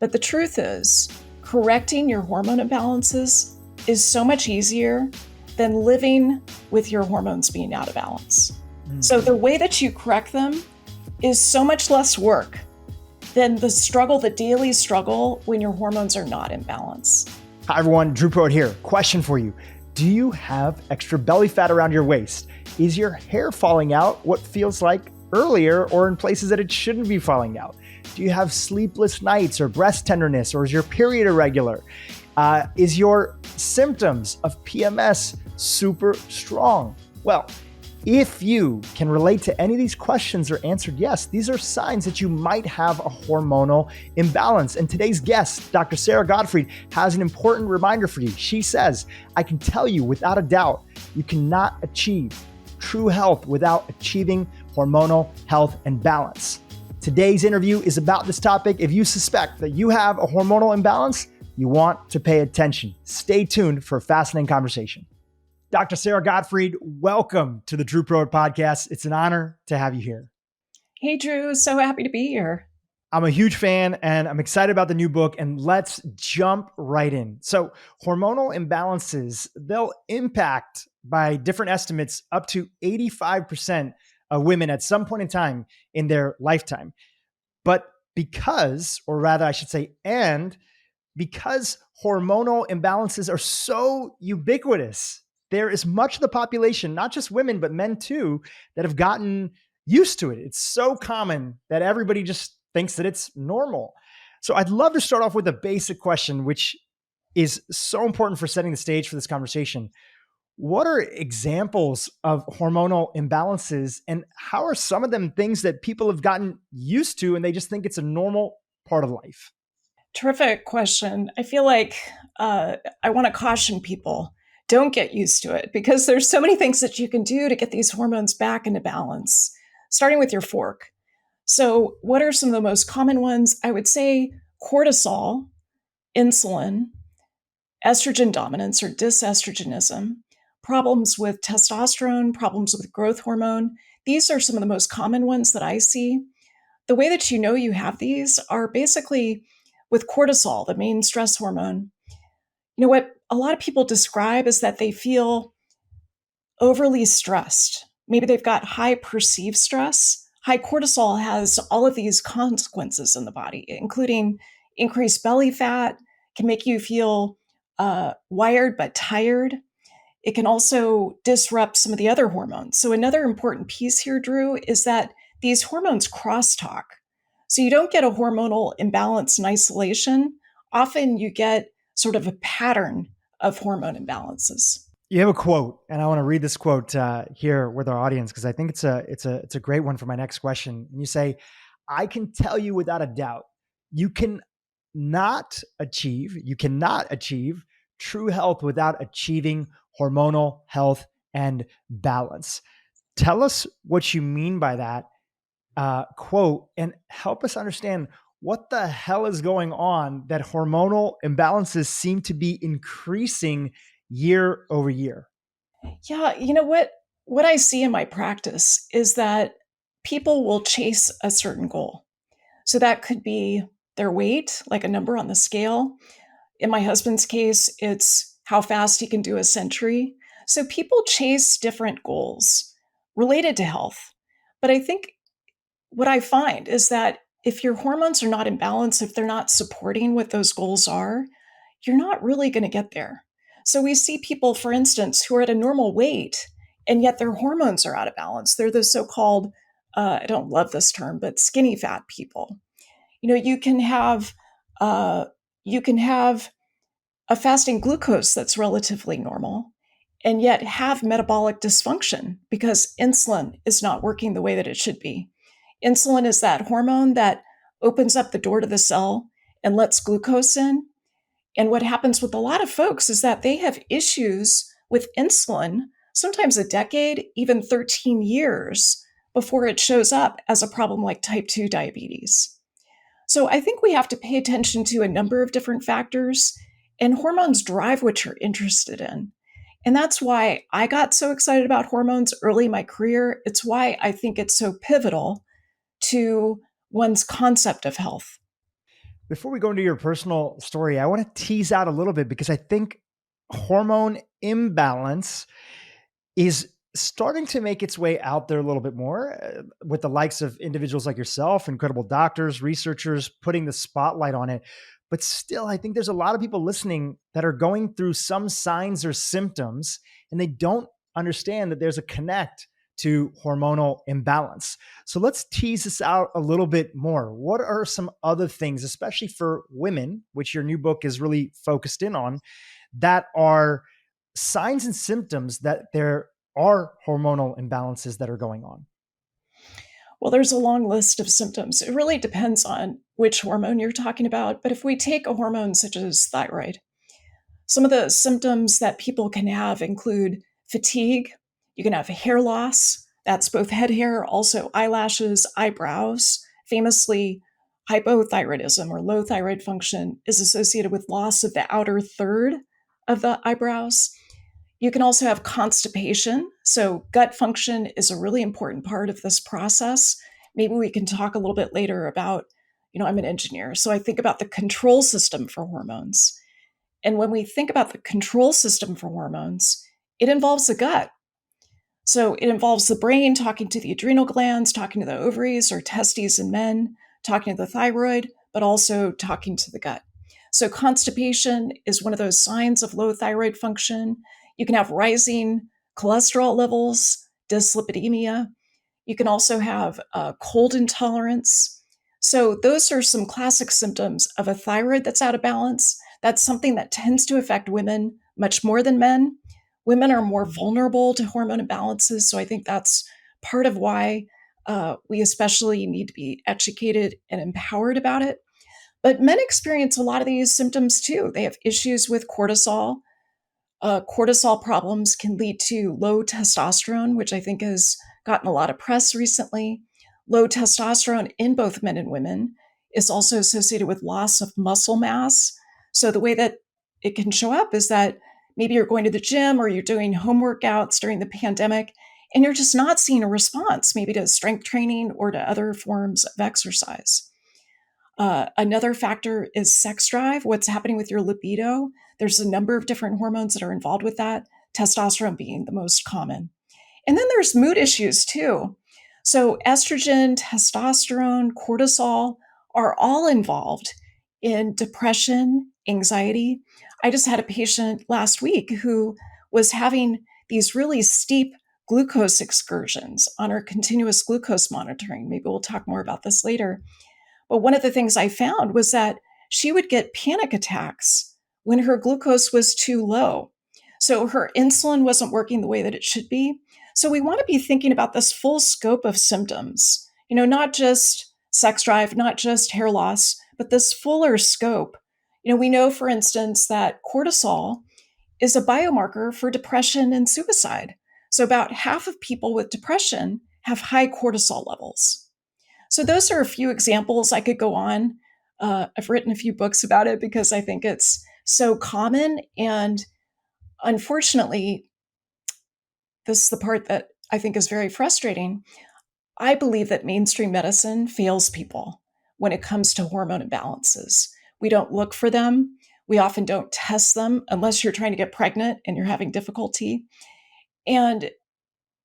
But the truth is, correcting your hormone imbalances is so much easier than living with your hormones being out of balance. So the way that you correct them is so much less work than the daily struggle when your hormones are not in balance. Hi everyone, Dhru Purohit here. Question for you. Do you have extra belly fat around your waist? Is your hair falling out what feels like earlier or in places that it shouldn't be falling out? Do you have sleepless nights or breast tenderness, or is your period irregular? Is your symptoms of PMS super strong? Well, if you can relate to any of these questions or answered yes, these are signs that you might have a hormonal imbalance. And today's guest, Dr. Sara Gottfried, has an important reminder for you. She says, I can tell you without a doubt, you cannot achieve true health without achieving hormonal health and balance. Today's interview is about this topic. If you suspect that you have a hormonal imbalance, you want to pay attention. Stay tuned for a fascinating conversation. Dr. Sara Gottfried, welcome to the Dhru Purohit Podcast. It's an honor to have you here. Hey, Dhru, so happy to be here. I'm a huge fan and I'm excited about the new book, and let's jump right in. So hormonal imbalances, they'll impact, by different estimates, up to 85% of women at some point in time in their lifetime. But because hormonal imbalances are so ubiquitous, there is much of the population, not just women, but men too, that have gotten used to it. It's so common that everybody just thinks that it's normal. So I'd love to start off with a basic question, which is so important for setting the stage for this conversation. What are examples of hormonal imbalances, and how are some of them things that people have gotten used to and they just think it's a normal part of life? Terrific question. I feel like I want to caution people, don't get used to it, because there's so many things that you can do to get these hormones back into balance, starting with your fork. So what are some of the most common ones? I would say cortisol, insulin, estrogen dominance or dysestrogenism, problems with testosterone, problems with growth hormone. These are some of the most common ones that I see. The way that you know you have these are basically with cortisol, the main stress hormone. You know what a lot of people describe is that they feel overly stressed. Maybe they've got high perceived stress. High cortisol has all of these consequences in the body, including increased belly fat, can make you feel wired but tired. It can also disrupt some of the other hormones. So another important piece here, Dhru, is that these hormones crosstalk. So you don't get a hormonal imbalance in isolation. Often you get sort of a pattern of hormone imbalances. You have a quote, and I want to read this quote here with our audience because I think it's a great one for my next question. And you say, "I can tell you without a doubt, you cannot achieve true health without achieving hormonal health and balance." Tell us what you mean by that quote, and help us understand what the hell is going on that hormonal imbalances seem to be increasing year over year. Yeah, you know what I see in my practice is that people will chase a certain goal. So that could be their weight, like a number on the scale. In my husband's case, it's how fast he can do a century. So people chase different goals related to health. But I think what I find is that if your hormones are not in balance, if they're not supporting what those goals are, you're not really going to get there. So we see people, for instance, who are at a normal weight, and yet their hormones are out of balance. They're the so-called, I don't love this term, but skinny fat people. You know, you can have a fasting glucose that's relatively normal, and yet have metabolic dysfunction because insulin is not working the way that it should be. Insulin is that hormone that opens up the door to the cell and lets glucose in. And what happens with a lot of folks is that they have issues with insulin, sometimes a decade, even 13 years before it shows up as a problem like type 2 diabetes. So I think we have to pay attention to a number of different factors, and hormones drive what you're interested in. And that's why I got so excited about hormones early in my career. It's why I think it's so pivotal to one's concept of health. Before we go into your personal story, I want to tease out a little bit because I think hormone imbalance is starting to make its way out there a little bit more with the likes of individuals like yourself, incredible doctors, researchers putting the spotlight on it. But still, I think there's a lot of people listening that are going through some signs or symptoms and they don't understand that there's a connect to hormonal imbalance. So let's tease this out a little bit more. What are some other things, especially for women, which your new book is really focused in on, that are signs and symptoms that there are hormonal imbalances that are going on? Well, there's a long list of symptoms. It really depends on which hormone you're talking about. But if we take a hormone such as thyroid, some of the symptoms that people can have include fatigue. You can have hair loss. That's both head hair, also eyelashes, eyebrows. Famously, hypothyroidism or low thyroid function is associated with loss of the outer third of the eyebrows. You can also have constipation. So, gut function is a really important part of this process. Maybe we can talk a little bit later about, I'm an engineer, so I think about the control system for hormones. And when we think about the control system for hormones, it involves the gut. So it involves the brain talking to the adrenal glands, talking to the ovaries or testes in men, talking to the thyroid, but also talking to the gut. So constipation is one of those signs of low thyroid function. You can have rising cholesterol levels, dyslipidemia. You can also have cold intolerance. So those are some classic symptoms of a thyroid that's out of balance. That's something that tends to affect women much more than men. Women are more vulnerable to hormone imbalances. So I think that's part of why we especially need to be educated and empowered about it. But men experience a lot of these symptoms too. They have issues with cortisol. Cortisol problems can lead to low testosterone, which I think has gotten a lot of press recently. Low testosterone in both men and women is also associated with loss of muscle mass. So the way that it can show up is that maybe you're going to the gym or you're doing home workouts during the pandemic, and you're just not seeing a response, maybe to strength training or to other forms of exercise. Another factor is sex drive, what's happening with your libido. There's a number of different hormones that are involved with that, testosterone being the most common. And then there's mood issues too. So estrogen, testosterone, cortisol are all involved in depression, anxiety. I just had a patient last week who was having these really steep glucose excursions on her continuous glucose monitoring. Maybe we'll talk more about this later. But one of the things I found was that she would get panic attacks when her glucose was too low. So her insulin wasn't working the way that it should be. So we want to be thinking about this full scope of symptoms, not just sex drive, not just hair loss, but this fuller scope. We know, for instance, that cortisol is a biomarker for depression and suicide. So about half of people with depression have high cortisol levels. So those are a few examples. I could go on. I've written a few books about it because I think it's so common. And unfortunately, this is the part that I think is very frustrating. I believe that mainstream medicine fails people when it comes to hormone imbalances. We don't look for them. We often don't test them unless you're trying to get pregnant and you're having difficulty. And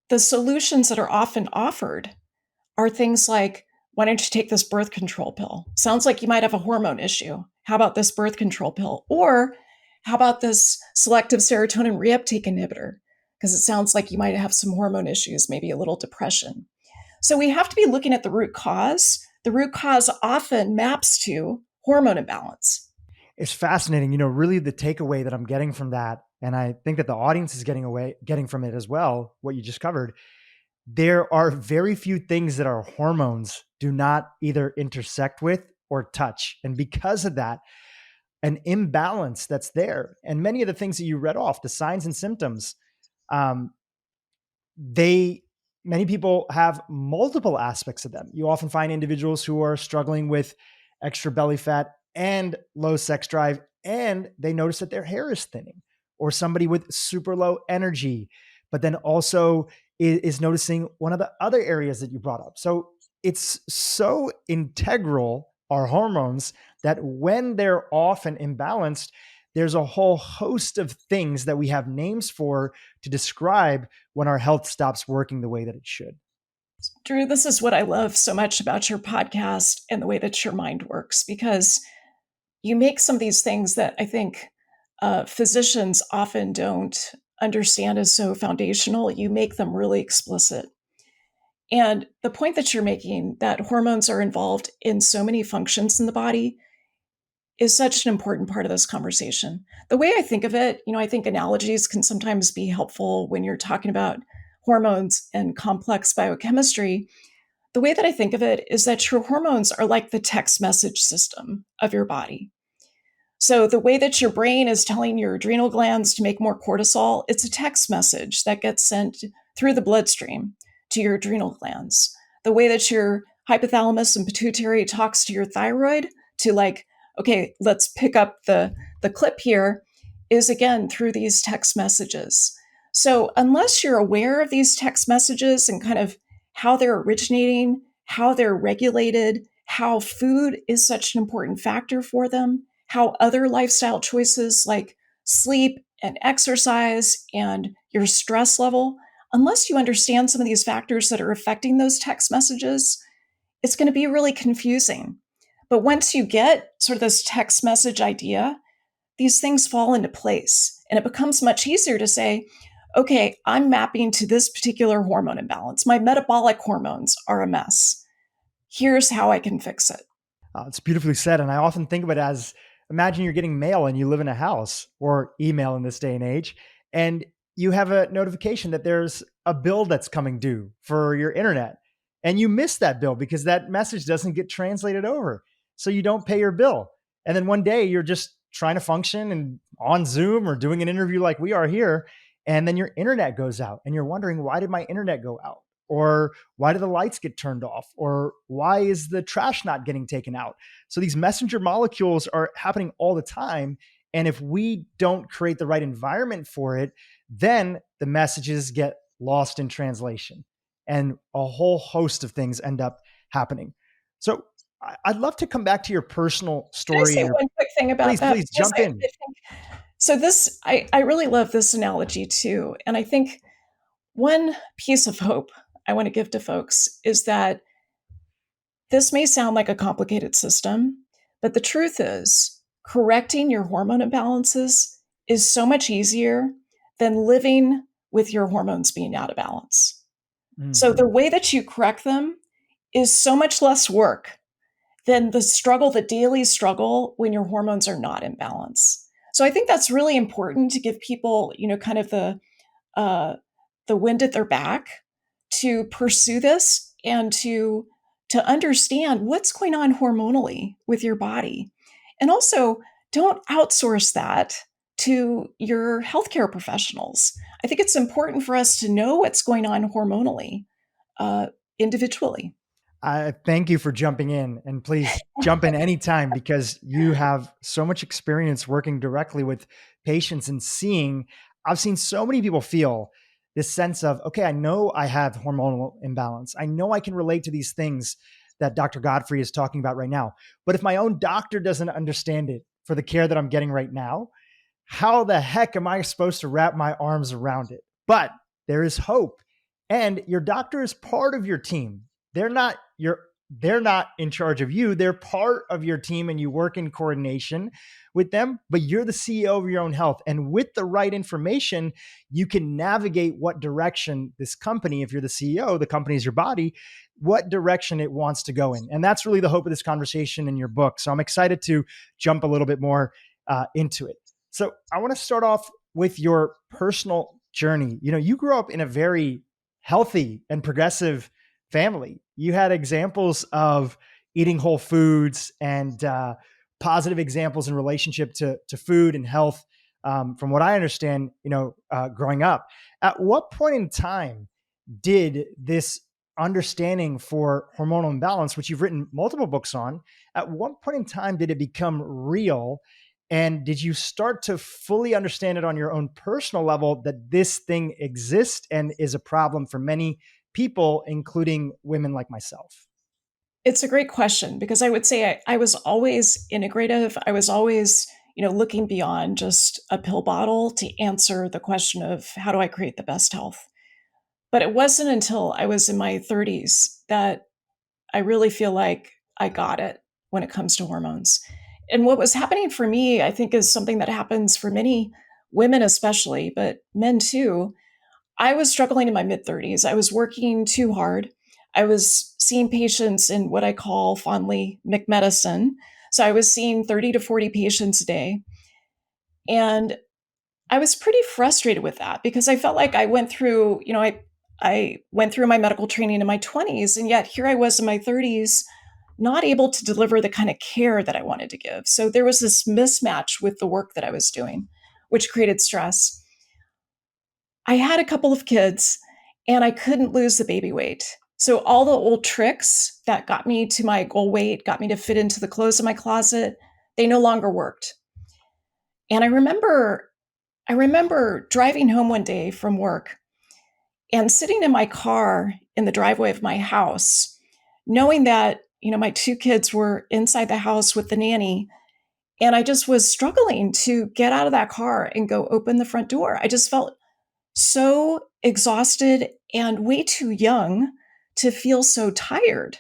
the solutions that are often offered are things like, why don't you take this birth control pill? Sounds like you might have a hormone issue. How about this birth control pill? Or how about this selective serotonin reuptake inhibitor? Because it sounds like you might have some hormone issues, maybe a little depression. So we have to be looking at the root cause. The root cause often maps to hormone imbalance. It's fascinating. Really the takeaway that I'm getting from that, and I think that the audience is getting from it as well, what you just covered, there are very few things that our hormones do not either intersect with or touch. And because of that, an imbalance that's there. And many of the things that you read off, the signs and symptoms, many people have multiple aspects of them. You often find individuals who are struggling with extra belly fat and low sex drive, and they notice that their hair is thinning, or somebody with super low energy, but then also is noticing one of the other areas that you brought up. So it's so integral, our hormones, that when they're off and imbalanced, there's a whole host of things that we have names for to describe when our health stops working the way that it should. Dhru, this is what I love so much about your podcast and the way that your mind works, because you make some of these things that I think physicians often don't understand as so foundational. You make them really explicit. And the point that you're making, that hormones are involved in so many functions in the body, is such an important part of this conversation. The way I think of it, I think analogies can sometimes be helpful when you're talking about hormones and complex biochemistry. The way that I think of it is that your hormones are like the text message system of your body. So the way that your brain is telling your adrenal glands to make more cortisol, it's a text message that gets sent through the bloodstream to your adrenal glands. The way that your hypothalamus and pituitary talks to your thyroid to okay, let's pick up the clip here, is again through these text messages. So unless you're aware of these text messages and kind of how they're originating, how they're regulated, how food is such an important factor for them, how other lifestyle choices like sleep and exercise and your stress level, unless you understand some of these factors that are affecting those text messages, it's going to be really confusing. But once you get sort of this text message idea, these things fall into place. And it becomes much easier to say, okay, I'm mapping to this particular hormone imbalance. My metabolic hormones are a mess. Here's how I can fix it. It's beautifully said. And I often think of it as, imagine you're getting mail and you live in a house, or email in this day and age, and you have a notification that there's a bill that's coming due for your internet. And you miss that bill because that message doesn't get translated over. So you don't pay your bill. And then one day you're just trying to function and on Zoom or doing an interview like we are here. And then your internet goes out and you're wondering, why did my internet go out? Or why do the lights get turned off? Or why is the trash not getting taken out? So these messenger molecules are happening all the time. And if we don't create the right environment for it, then the messages get lost in translation and a whole host of things end up happening. So I'd love to come back to your personal story. Can I say one quick thing about that? Please jump in. I really love this analogy too. And I think one piece of hope I want to give to folks is that this may sound like a complicated system, but the truth is correcting your hormone imbalances is so much easier than living with your hormones being out of balance. So the way that you correct them is so much less work than the daily struggle when your hormones are not in balance. So I think that's really important to give people, kind of the wind at their back to pursue this and to understand what's going on hormonally with your body. And also, don't outsource that to your healthcare professionals. I think it's important for us to know what's going on hormonally, individually. Thank you for jumping in, and please jump in anytime because you have so much experience working directly with patients and I've seen so many people feel this sense of, okay, I know I have hormonal imbalance. I know I can relate to these things that Dr. Gottfried is talking about right now. But if my own doctor doesn't understand it for the care that I'm getting right now, how the heck am I supposed to wrap my arms around it? But there is hope. And your doctor is part of your team. They're not in charge of you. They're part of your team and you work in coordination with them, but you're the CEO of your own health. And with the right information, you can navigate what direction this company, if you're the CEO, the company is your body, what direction it wants to go in. And that's really the hope of this conversation in your book. So I'm excited to jump a little bit more into it. So I want to start off with your personal journey. You grew up in a very healthy and progressive family. You had examples of eating whole foods and positive examples in relationship to food and health. From what I understand, growing up, at what point in time did this understanding for hormonal imbalance, which you've written multiple books on, at what point in time did it become real? And did you start to fully understand it on your own personal level that this thing exists and is a problem for many people, including women like myself? It's a great question because I would say I was always integrative. I was always, looking beyond just a pill bottle to answer the question of how do I create the best health. But it wasn't until I was in my 30s that I really feel like I got it when it comes to hormones. And what was happening for me, I think, is something that happens for many women, especially, but men too. I was struggling in my mid 30s. I was working too hard. I was seeing patients in what I call fondly McMedicine. So I was seeing 30 to 40 patients a day. And I was pretty frustrated with that because I felt like I went through, I went through my medical training in my 20s, and yet here I was in my 30s, not able to deliver the kind of care that I wanted to give. So there was this mismatch with the work that I was doing, which created stress. I had a couple of kids and I couldn't lose the baby weight. So all the old tricks that got me to my goal weight, got me to fit into the clothes in my closet, they no longer worked. And I remember driving home one day from work and sitting in my car in the driveway of my house, knowing that, my two kids were inside the house with the nanny. And I just was struggling to get out of that car and go open the front door. I just felt so exhausted and way too young to feel so tired.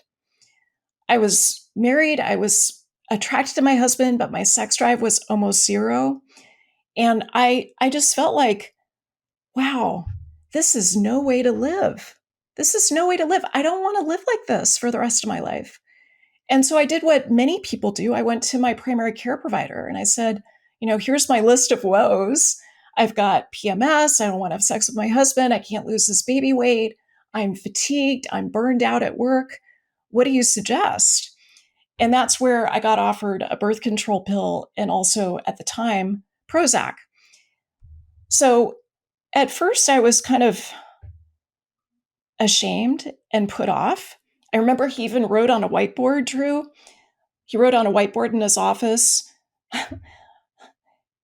I was married, I was attracted to my husband, but my sex drive was almost zero. And I just felt like, wow, this is no way to live. This is no way to live. I don't want to live like this for the rest of my life. And so I did what many people do. I went to my primary care provider and I said, here's my list of woes. I've got PMS. I don't want to have sex with my husband. I can't lose this baby weight. I'm fatigued. I'm burned out at work. What do you suggest? And that's where I got offered a birth control pill and also at the time, Prozac. So at first I was kind of ashamed and put off. I remember he even wrote on a whiteboard, Dhru. He wrote on a whiteboard in his office,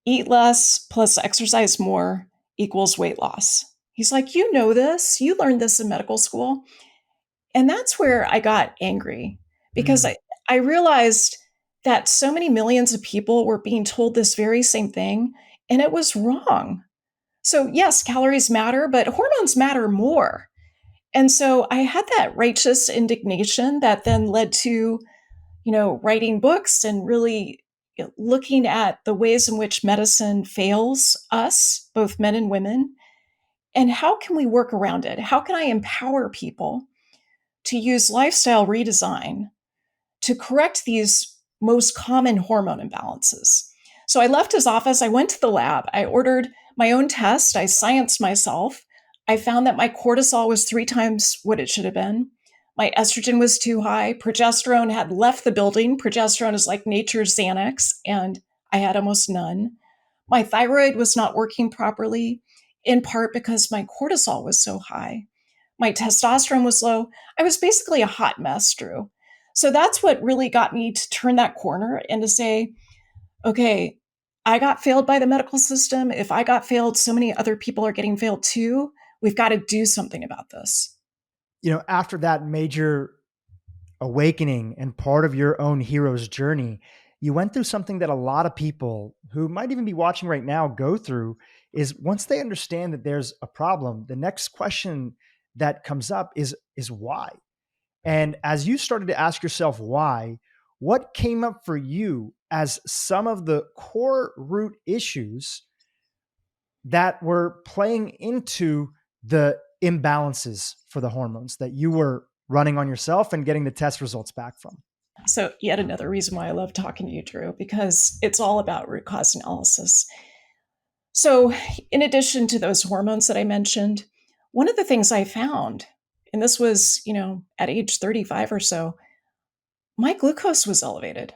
eat less plus exercise more equals weight loss. He's like, you know this, you learned this in medical school. And that's where I got angry because I realized that so many millions of people were being told this very same thing, and it was wrong. So, yes, calories matter, but hormones matter more. And so I had that righteous indignation that then led to, writing books and really looking at the ways in which medicine fails us, both men and women, and how can we work around it? How can I empower people to use lifestyle redesign to correct these most common hormone imbalances? So I left his office, I went to the lab, I ordered my own test, I scienced myself. I found that my cortisol was 3 times what it should have been. My estrogen was too high. Progesterone had left the building. Progesterone is like nature's Xanax, and I had almost none. My thyroid was not working properly, in part because my cortisol was so high. My testosterone was low. I was basically a hot mess, Dhru. So that's what really got me to turn that corner and to say, okay, I got failed by the medical system. If I got failed, so many other people are getting failed too. We've got to do something about this. After that major awakening and part of your own hero's journey, you went through something that a lot of people who might even be watching right now go through is once they understand that there's a problem, the next question that comes up is why? And as you started to ask yourself why, what came up for you as some of the core root issues that were playing into the imbalances for the hormones that you were running on yourself and getting the test results back from? So, yet another reason why I love talking to you, Dhru, because it's all about root cause analysis. So, in addition to those hormones that I mentioned, one of the things I found, and this was, at age 35 or so, my glucose was elevated.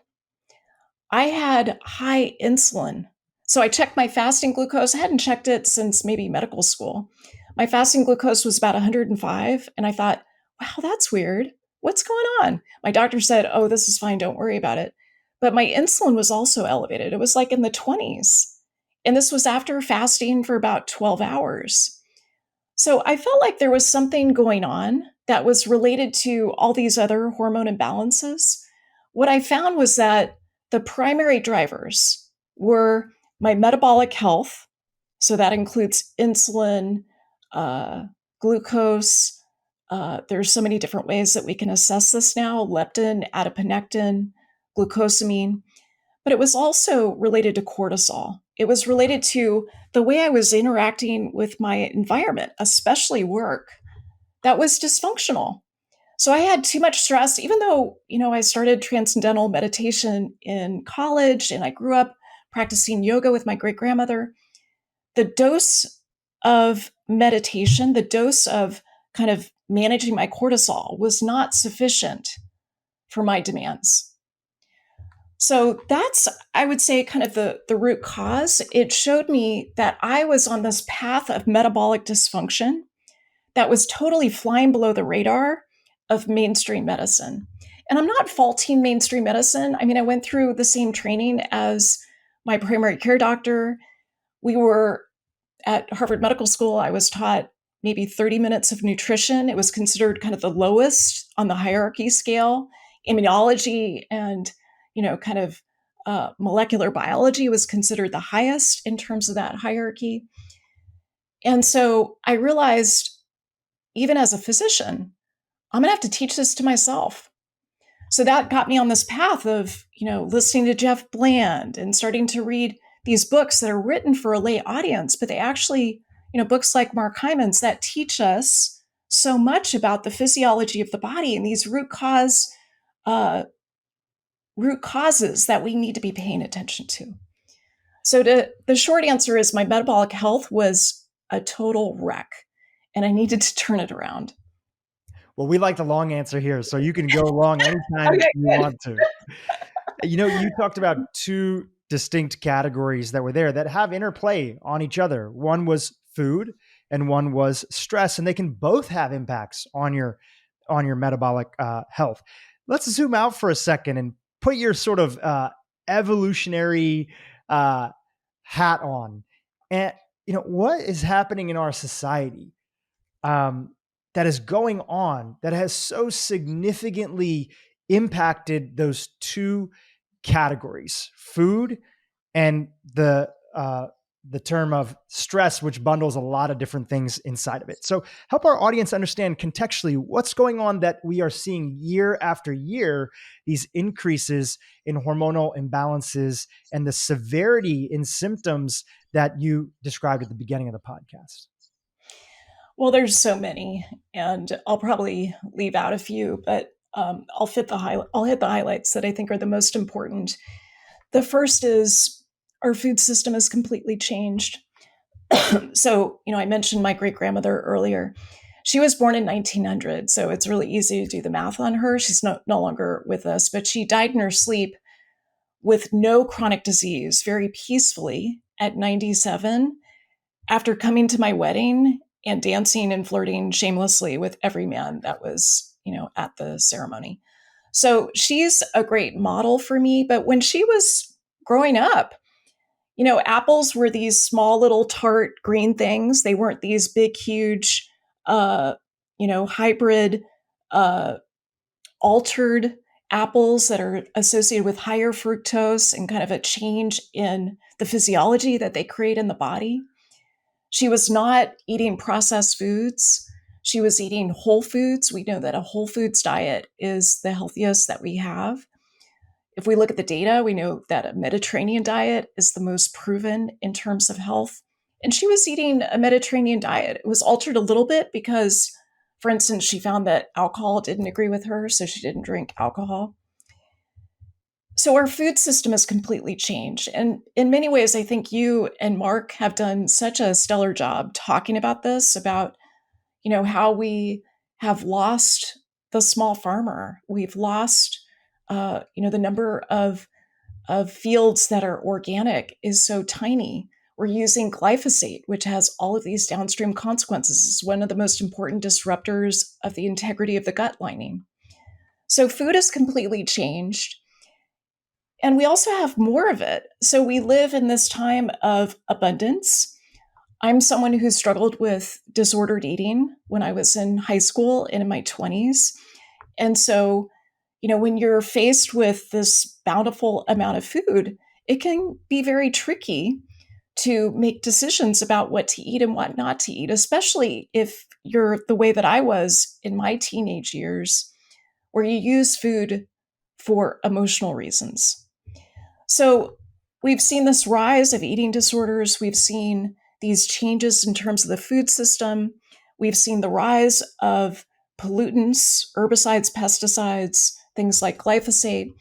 I had high insulin. So I checked my fasting glucose. I hadn't checked it since maybe medical school. My fasting glucose was about 105. And I thought, wow, that's weird. What's going on? My doctor said, oh, this is fine. Don't worry about it. But my insulin was also elevated. It was like in the 20s. And this was after fasting for about 12 hours. So I felt like there was something going on that was related to all these other hormone imbalances, what I found was that the primary drivers were my metabolic health. So that includes insulin, uh, glucose. There's so many different ways that we can assess this now: leptin, adiponectin, glucosamine. But it was also related to cortisol. It was related to the way I was interacting with my environment, especially work, that was dysfunctional. So I had too much stress, even though, I started transcendental meditation in college and I grew up practicing yoga with my great grandmother. The dose of meditation, the dose of kind of managing my cortisol was not sufficient for my demands. So that's, I would say, kind of the root cause. It showed me that I was on this path of metabolic dysfunction that was totally flying below the radar of mainstream medicine. And I'm not faulting mainstream medicine. I mean, I went through the same training as my primary care doctor. We were at Harvard Medical School. I was taught maybe 30 minutes of nutrition. It was considered kind of the lowest on the hierarchy scale. Immunology and, kind of molecular biology was considered the highest in terms of that hierarchy. And so I realized, even as a physician, I'm going to have to teach this to myself. So that got me on this path of, listening to Jeff Bland and starting to read these books that are written for a lay audience, but they actually, books like Mark Hyman's that teach us so much about the physiology of the body and these root causes that we need to be paying attention to. So the short answer is my metabolic health was a total wreck, and I needed to turn it around. Well, we like the long answer here, so you can go long anytime you want to. You talked about two distinct categories that were there that have interplay on each other. One was food and one was stress, and they can both have impacts on your metabolic health. Let's zoom out for a second and put your sort of evolutionary hat on. And, what is happening in our society that is going on that has so significantly impacted those two categories, food and the term of stress, which bundles a lot of different things inside of it. So help our audience understand contextually what's going on that we are seeing year after year, these increases in hormonal imbalances and the severity in symptoms that you described at the beginning of the podcast. Well, there's so many, and I'll probably leave out a few, but I'll hit the highlights that I think are the most important. The first is our food system has completely changed. So, I mentioned my great grandmother earlier. She was born in 1900, so it's really easy to do the math on her. She's no longer with us, but she died in her sleep with no chronic disease, very peacefully at 97, after coming to my wedding and dancing and flirting shamelessly with every man that was, at the ceremony. So she's a great model for me. But when she was growing up, apples were these small little tart green things. They weren't these big, huge, hybrid, altered apples that are associated with higher fructose and kind of a change in the physiology that they create in the body. She was not eating processed foods. She was eating whole foods. We know that a whole foods diet is the healthiest that we have. If we look at the data, we know that a Mediterranean diet is the most proven in terms of health. And she was eating a Mediterranean diet. It was altered a little bit because, for instance, she found that alcohol didn't agree with her, so she didn't drink alcohol. So our food system has completely changed. And in many ways, I think you and Mark have done such a stellar job talking about this, about, how we have lost the small farmer. We've lost, the number of fields that are organic is so tiny. We're using glyphosate, which has all of these downstream consequences. It's one of the most important disruptors of the integrity of the gut lining. So food has completely changed. And we also have more of it. So we live in this time of abundance. I'm someone who struggled with disordered eating when I was in high school and in my 20s. And so, when you're faced with this bountiful amount of food, it can be very tricky to make decisions about what to eat and what not to eat, especially if you're the way that I was in my teenage years, where you use food for emotional reasons. So we've seen this rise of eating disorders. We've seen these changes in terms of the food system. We've seen the rise of pollutants, herbicides, pesticides, things like glyphosate.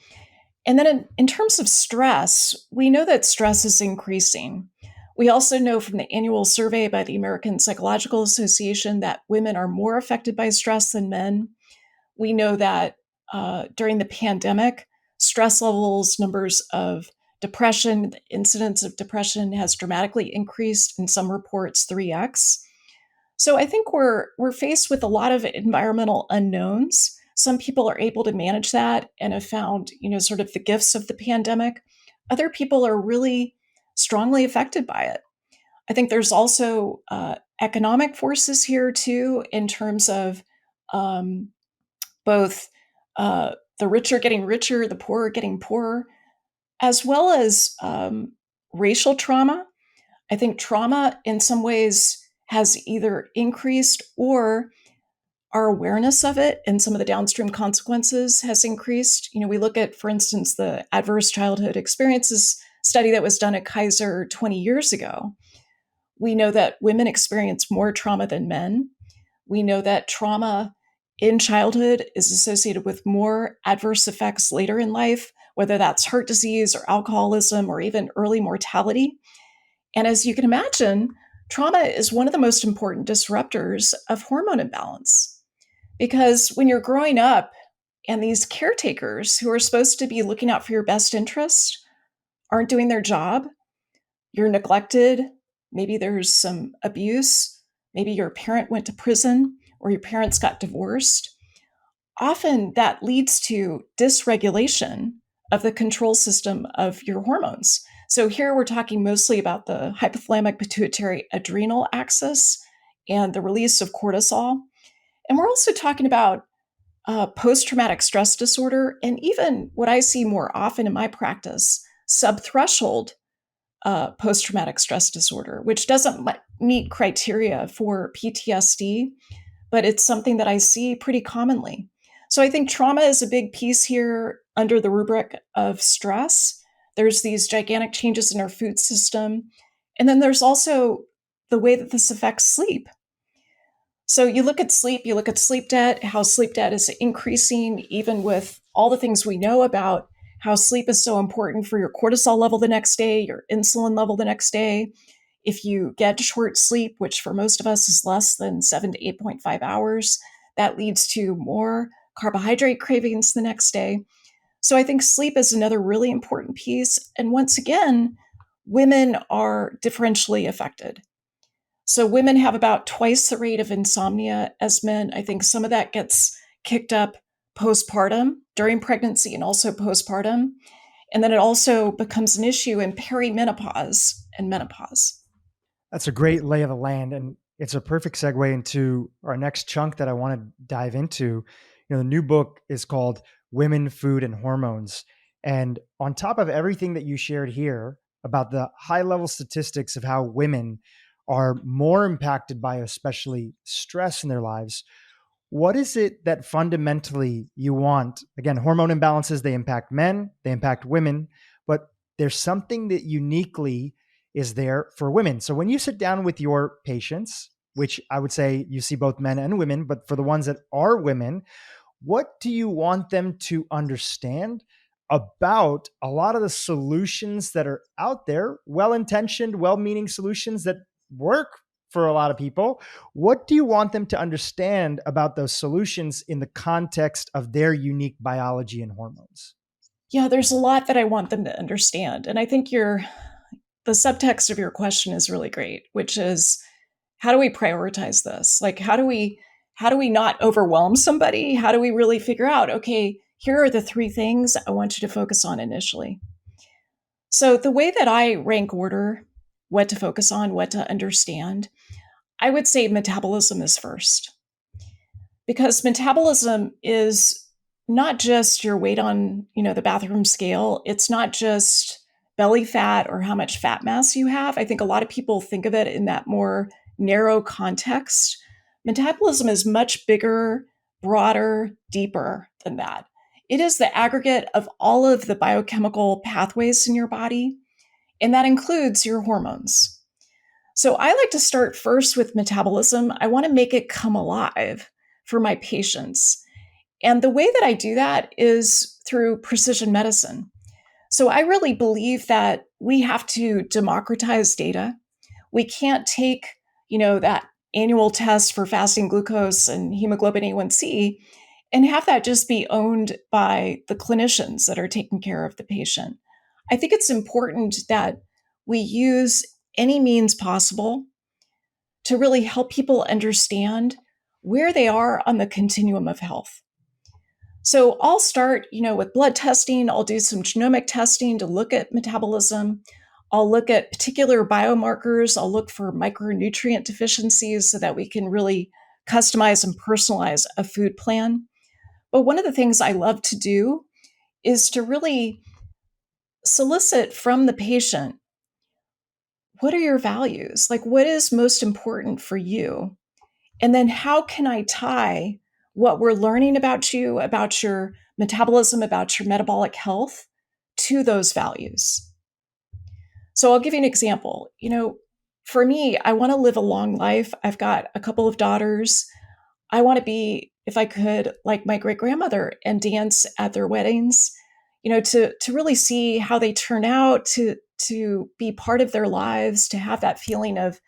And then in terms of stress, we know that stress is increasing. We also know from the annual survey by the American Psychological Association that women are more affected by stress than men. We know that during the pandemic, stress levels, numbers of depression, the incidence of depression has dramatically increased, in some reports 3x. So I think we're faced with a lot of environmental unknowns. Some people are able to manage that and have found, sort of the gifts of the pandemic. Other people are really strongly affected by it. I think there's also economic forces here too, in terms of both the rich are getting richer, the poor are getting poorer, as well as racial trauma. I think trauma in some ways has either increased or our awareness of it and some of the downstream consequences has increased. We look at, for instance, the adverse childhood experiences study that was done at Kaiser 20 years ago. We know that women experience more trauma than men. We know that trauma in childhood is associated with more adverse effects later in life, whether that's heart disease or alcoholism or even early mortality. And as you can imagine, trauma is one of the most important disruptors of hormone imbalance. Because when you're growing up and these caretakers who are supposed to be looking out for your best interest aren't doing their job, you're neglected, maybe there's some abuse, maybe your parent went to prison or your parents got divorced, often that leads to dysregulation of the control system of your hormones. So here we're talking mostly about the hypothalamic pituitary adrenal axis and the release of cortisol. And we're also talking about post-traumatic stress disorder, and even what I see more often in my practice, subthreshold post-traumatic stress disorder, which doesn't meet criteria for PTSD, but it's something that I see pretty commonly. So I think trauma is a big piece here under the rubric of stress. There's these gigantic changes in our food system. And then there's also the way that this affects sleep. So you look at sleep debt, how sleep debt is increasing, even with all the things we know about how sleep is so important for your cortisol level the next day, your insulin level the next day. If you get short sleep, which for most of us is less than 7 to 8.5 hours, that leads to more carbohydrate cravings the next day. So I think sleep is another really important piece. And once again, women are differentially affected. So women have about twice the rate of insomnia as men. I think some of that gets kicked up postpartum, during pregnancy, and also postpartum. And then it also becomes an issue in perimenopause and menopause. That's a great lay of the land. And it's a perfect segue into our next chunk that I want to dive into. The new book is called Women, Food, and Hormones. And on top of everything that you shared here about the high level statistics of how women are more impacted by especially stress in their lives, what is it that fundamentally you want? Again, hormone imbalances, they impact men, they impact women, but there's something that uniquely is there for women. So when you sit down with your patients, which I would say you see both men and women, but for the ones that are women, what do you want them to understand about a lot of the solutions that are out there, well-intentioned, well-meaning solutions that work for a lot of people? What do you want them to understand about those solutions in the context of their unique biology and hormones? Yeah, there's a lot that I want them to understand. And I think the subtext of your question is really great, which is, how do we prioritize this? Like, how do we not overwhelm somebody? How do we really figure out, okay, here are the 3 things I want you to focus on initially? So the way that I rank order what to focus on, what to understand, I would say metabolism is first. Because metabolism is not just your weight on, the bathroom scale. It's not just belly fat or how much fat mass you have. I think a lot of people think of it in that more narrow context. Metabolism is much bigger, broader, deeper than that. It is the aggregate of all of the biochemical pathways in your body, and that includes your hormones. So I like to start first with metabolism. I want to make it come alive for my patients. And the way that I do that is through precision medicine. So I really believe that we have to democratize data. We can't take, that annual test for fasting glucose and hemoglobin A1C and have that just be owned by the clinicians that are taking care of the patient. I think it's important that we use any means possible to really help people understand where they are on the continuum of health. So I'll start, with blood testing. I'll do some genomic testing to look at metabolism. I'll look at particular biomarkers. I'll look for micronutrient deficiencies so that we can really customize and personalize a food plan. But one of the things I love to do is to really solicit from the patient, what are your values? Like, what is most important for you? And then how can I tie what we're learning about you, about your metabolism, about your metabolic health to those values? So I'll give you an example. For me, I want to live a long life. I've got a couple of daughters. I want to be, if I could, like my great grandmother and dance at their weddings, to really see how they turn out, to be part of their lives, to have that feeling of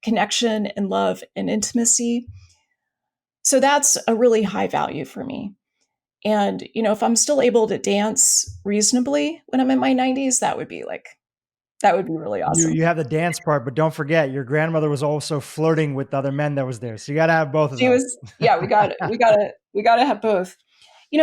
connection and love and intimacy. So that's a really high value for me. And, if I'm still able to dance reasonably when I'm in my 90s, that would be really awesome. You have the dance part, but don't forget your grandmother was also flirting with the other men that was there. So you got to have both of them. We got to have both.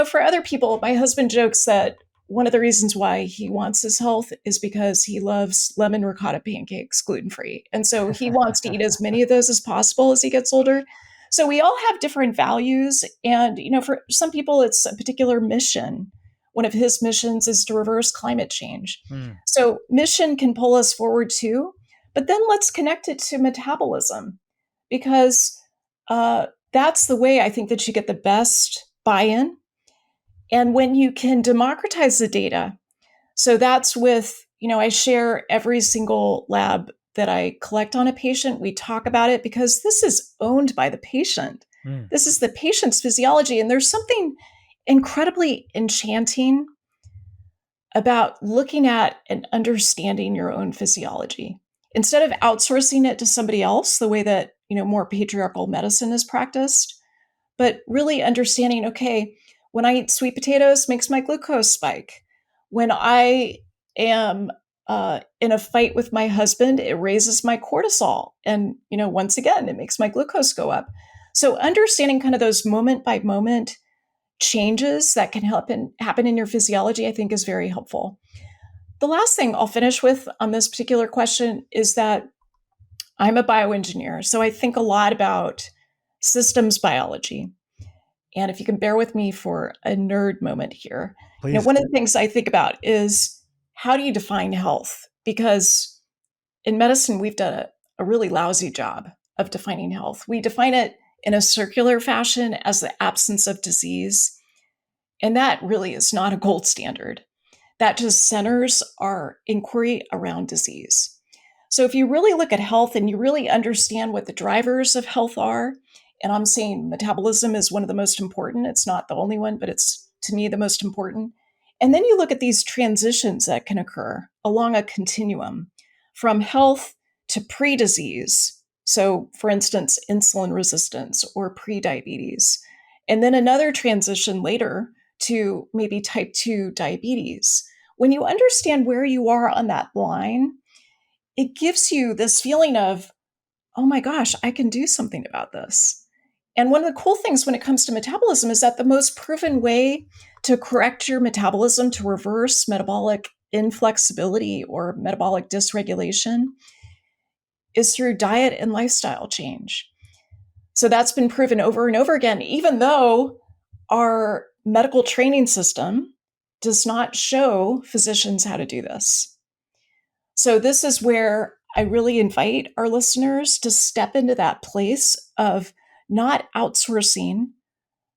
For other people, my husband jokes that one of the reasons why he wants his health is because he loves lemon ricotta pancakes, gluten-free. And so he wants to eat as many of those as possible as he gets older. So we all have different values. And, for some people, it's a particular mission. One of his missions is to reverse climate change. So mission can pull us forward too, but then let's connect it to metabolism, because that's the way I think that you get the best buy-in. And when you can democratize the data, so that's with, I share every single lab that I collect on a patient. We talk about it because this is owned by the patient. This is the patient's physiology. And there's something incredibly enchanting about looking at and understanding your own physiology. Instead of outsourcing it to somebody else, the way that, more patriarchal medicine is practiced, but really understanding, okay, when I eat sweet potatoes, makes my glucose spike. When I am in a fight with my husband, it raises my cortisol. And, once again, it makes my glucose go up. So understanding kind of those moment by moment changes that can happen in your physiology, I think is very helpful. The last thing I'll finish with on this particular question is that I'm a bioengineer. So I think a lot about systems biology. And if you can bear with me for a nerd moment here, one of the things I think about is, how do you define health? Because in medicine, we've done a really lousy job of defining health. We define it in a circular fashion as the absence of disease. And that really is not a gold standard. That just centers our inquiry around disease. So if you really look at health and you really understand what the drivers of health are, and I'm saying metabolism is one of the most important. It's not the only one, but it's, to me, the most important. And then you look at these transitions that can occur along a continuum from health to pre-disease. So, for instance, insulin resistance or pre-diabetes. And then another transition later to maybe type 2 diabetes. When you understand where you are on that line, it gives you this feeling of, oh my gosh, I can do something about this. And one of the cool things when it comes to metabolism is that the most proven way to correct your metabolism, to reverse metabolic inflexibility or metabolic dysregulation, is through diet and lifestyle change. So that's been proven over and over again, even though our medical training system does not show physicians how to do this. So this is where I really invite our listeners to step into that place of not outsourcing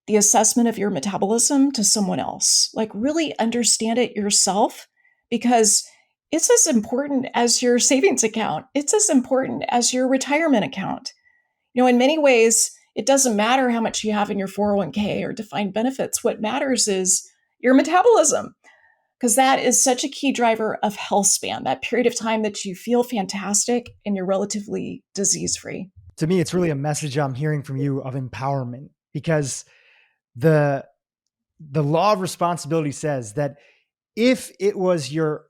the assessment of your metabolism to someone else. Like really understand it yourself, because it's as important as your savings account. It's as important as your retirement account. In many ways, it doesn't matter how much you have in your 401k or defined benefits. What matters is your metabolism, because that is such a key driver of health span, that period of time that you feel fantastic and you're relatively disease-free. To me, it's really a message I'm hearing from you of empowerment, because the law of responsibility says that if it was your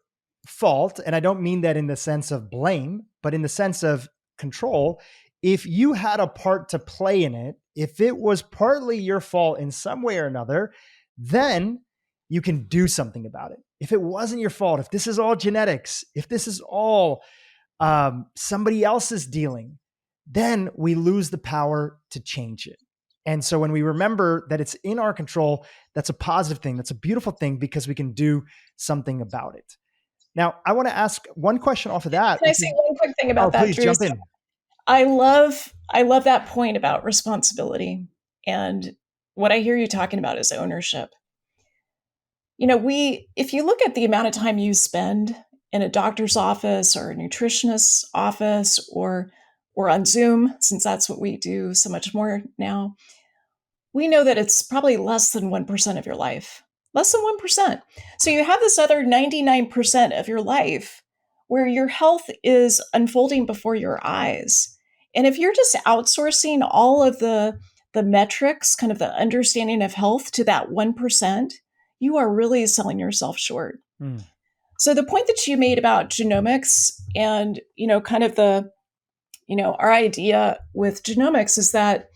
fault, and I don't mean that in the sense of blame, but in the sense of control, if you had a part to play in it, if it was partly your fault in some way or another, then you can do something about it. If it wasn't your fault, if this is all genetics, if this is all somebody else's dealing, then we lose the power to change it. And so when we remember that it's in our control, that's a positive thing. That's a beautiful thing, because we can do something about it. Now, I want to ask one question off of that. Can I say one quick thing about that, Please Dhru? jump in. I love that point about responsibility. And what I hear you talking about is ownership. If you look at the amount of time you spend in a doctor's office or a nutritionist's office or on Zoom, since that's what we do so much more now, we know that it's probably less than 1% of your life, less than 1%. So you have this other 99% of your life where your health is unfolding before your eyes. And if you're just outsourcing all of the metrics, kind of the understanding of health to that 1%, you are really selling yourself short. So the point that you made about genomics and, kind of our idea with genomics is that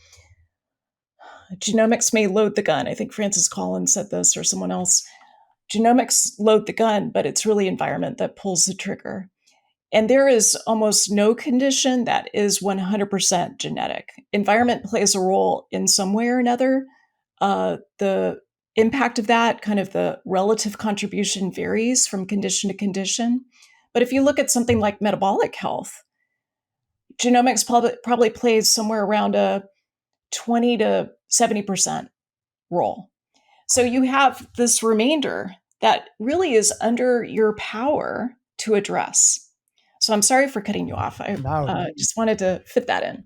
genomics may load the gun. I think Francis Collins said this, or someone else. Genomics load the gun, but it's really environment that pulls the trigger. And there is almost no condition that is 100% genetic. Environment plays a role in some way or another. The impact of that, kind of the relative contribution, varies from condition to condition. But if you look at something like metabolic health, genomics probably plays somewhere around a 20 to 70% role. So you have this remainder that really is under your power to address. So I'm sorry for cutting you off. I just wanted to fit that in.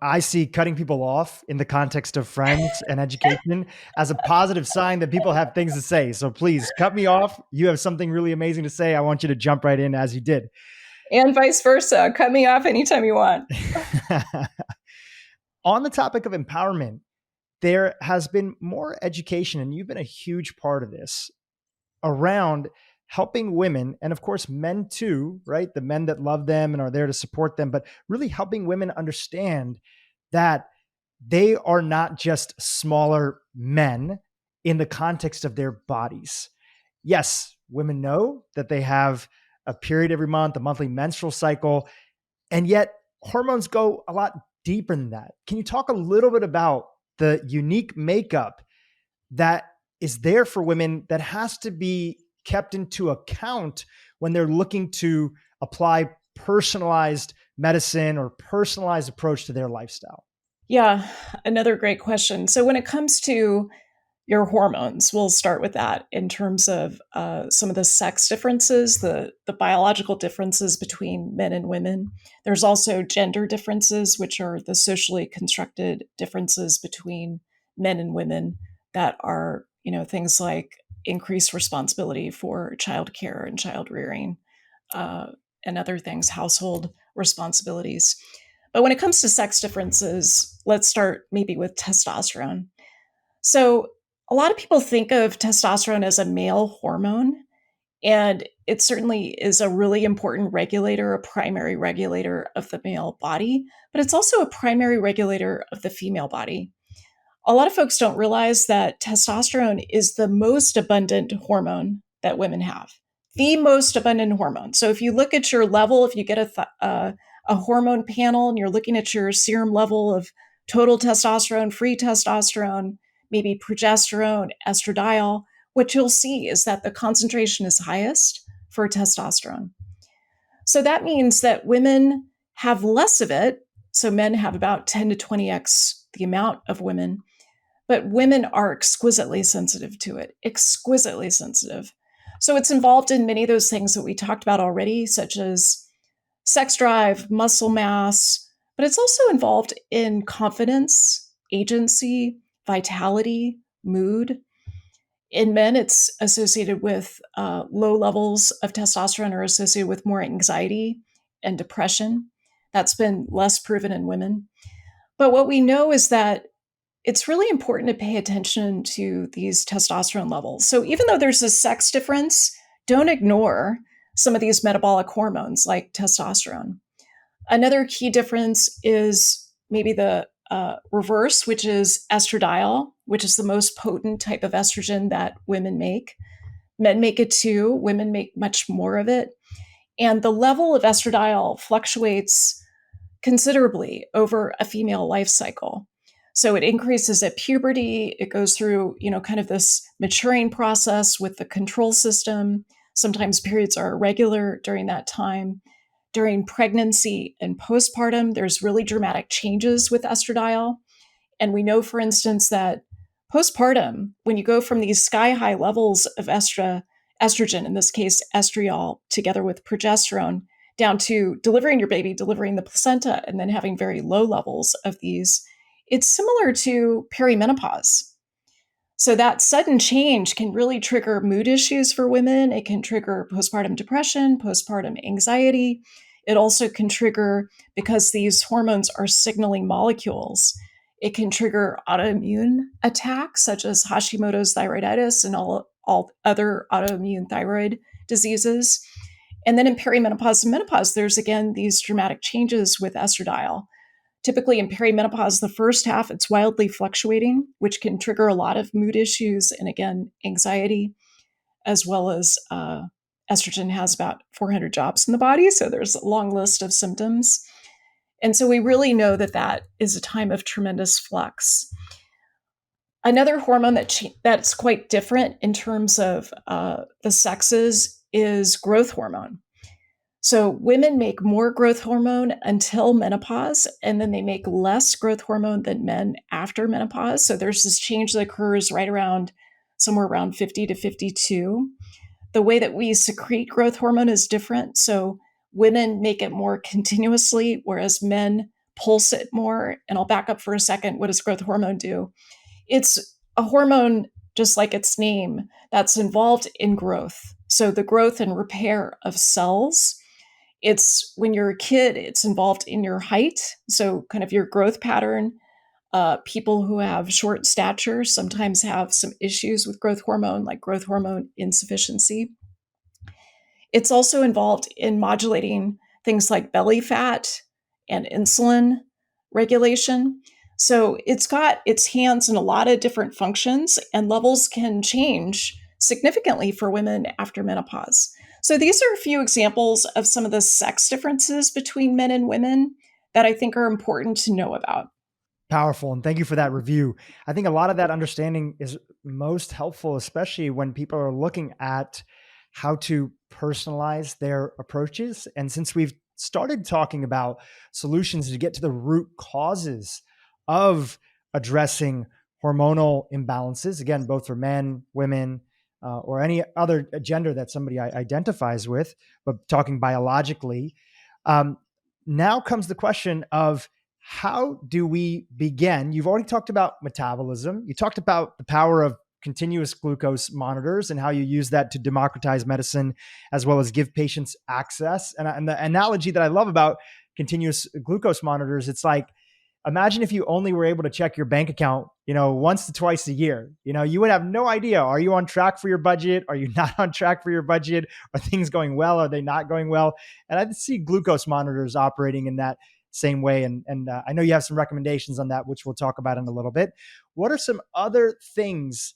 I see cutting people off in the context of friends and education as a positive sign that people have things to say. So please cut me off. You have something really amazing to say. I want you to jump right in as you did. And vice versa. Cut me off anytime you want. On the topic of empowerment, there has been more education, and you've been a huge part of this, around helping women, and of course men too, right? The men that love them and are there to support them, but really helping women understand that they are not just smaller men in the context of their bodies. Yes, women know that they have a period every month, a monthly menstrual cycle, and yet hormones go a lot deeper than that. Can you talk a little bit about the unique makeup that is there for women that has to be kept into account when they're looking to apply personalized medicine or personalized approach to their lifestyle? Yeah, another great question. So when it comes to your hormones, we'll start with that in terms of some of the sex differences, the biological differences between men and women. There's also gender differences, which are the socially constructed differences between men and women that are, things like increased responsibility for childcare and child rearing and other things, household responsibilities. But when it comes to sex differences, let's start maybe with testosterone. So a lot of people think of testosterone as a male hormone, and it certainly is a really important regulator, a primary regulator of the male body, but it's also a primary regulator of the female body. A lot of folks don't realize that testosterone is the most abundant hormone that women have, the most abundant hormone. So if you look at your level, if you get a a hormone panel and you're looking at your serum level of total testosterone, free testosterone, maybe progesterone, estradiol, what you'll see is that the concentration is highest for testosterone. So that means that women have less of it. So men have about 10 to 20x the amount of women, but women are exquisitely sensitive to it, exquisitely sensitive. So it's involved in many of those things that we talked about already, such as sex drive, muscle mass, but it's also involved in confidence, agency, vitality, mood. In men, it's associated with low levels of testosterone are associated with more anxiety and depression. That's been less proven in women. But what we know is that it's really important to pay attention to these testosterone levels. So even though there's a sex difference, don't ignore some of these metabolic hormones like testosterone. Another key difference is maybe the reverse, which is estradiol, which is the most potent type of estrogen that women make. Men make it too, women make much more of it. And the level of estradiol fluctuates considerably over a female life cycle. So it increases at puberty, it goes through, kind of this maturing process with the control system. Sometimes periods are irregular during that time. During pregnancy and postpartum, there's really dramatic changes with estradiol. And we know, for instance, that postpartum, when you go from these sky high levels of estrogen, in this case, estriol, together with progesterone, down to delivering your baby, delivering the placenta, and then having very low levels of these, it's similar to perimenopause. So that sudden change can really trigger mood issues for women. It can trigger postpartum depression, postpartum anxiety. It also can trigger, because these hormones are signaling molecules, it can trigger autoimmune attacks such as Hashimoto's thyroiditis and all other autoimmune thyroid diseases. And then in perimenopause and menopause, there's again these dramatic changes with estradiol. Typically in perimenopause, the first half, it's wildly fluctuating, which can trigger a lot of mood issues and again, anxiety, as well as estrogen has about 400 jobs in the body. So there's a long list of symptoms. And so we really know that that is a time of tremendous flux. Another hormone that's quite different in terms of the sexes is growth hormone. So women make more growth hormone until menopause, and then they make less growth hormone than men after menopause. So there's this change that occurs right around somewhere around 50 to 52. The way that we secrete growth hormone is different. So women make it more continuously, whereas men pulse it more. And I'll back up for a second. What does growth hormone do? It's a hormone, just like its name, that's involved in growth. So the growth and repair of cells. It's when you're a kid, it's involved in your height. So kind of your growth pattern. People who have short stature sometimes have some issues with growth hormone, like growth hormone insufficiency. It's also involved in modulating things like belly fat and insulin regulation. So it's got its hands in a lot of different functions, and levels can change significantly for women after menopause. So these are a few examples of some of the sex differences between men and women that I think are important to know about. Powerful. And thank you for that review. I think a lot of that understanding is most helpful, especially when people are looking at how to personalize their approaches. And since we've started talking about solutions to get to the root causes of addressing hormonal imbalances, again, both for men, women, or any other gender that somebody identifies with, but talking biologically, now comes the question of how do we begin? You've already talked about metabolism. You talked about the power of continuous glucose monitors and how you use that to democratize medicine, as well as give patients access. And the analogy that I love about continuous glucose monitors, it's like, imagine if you only were able to check your bank account, once to twice a year. You would have no idea. Are you on track for your budget? Are you not on track for your budget? Are things going well? Are they not going well? And I see glucose monitors operating in that same way. And I know you have some recommendations on that, which we'll talk about in a little bit. What are some other things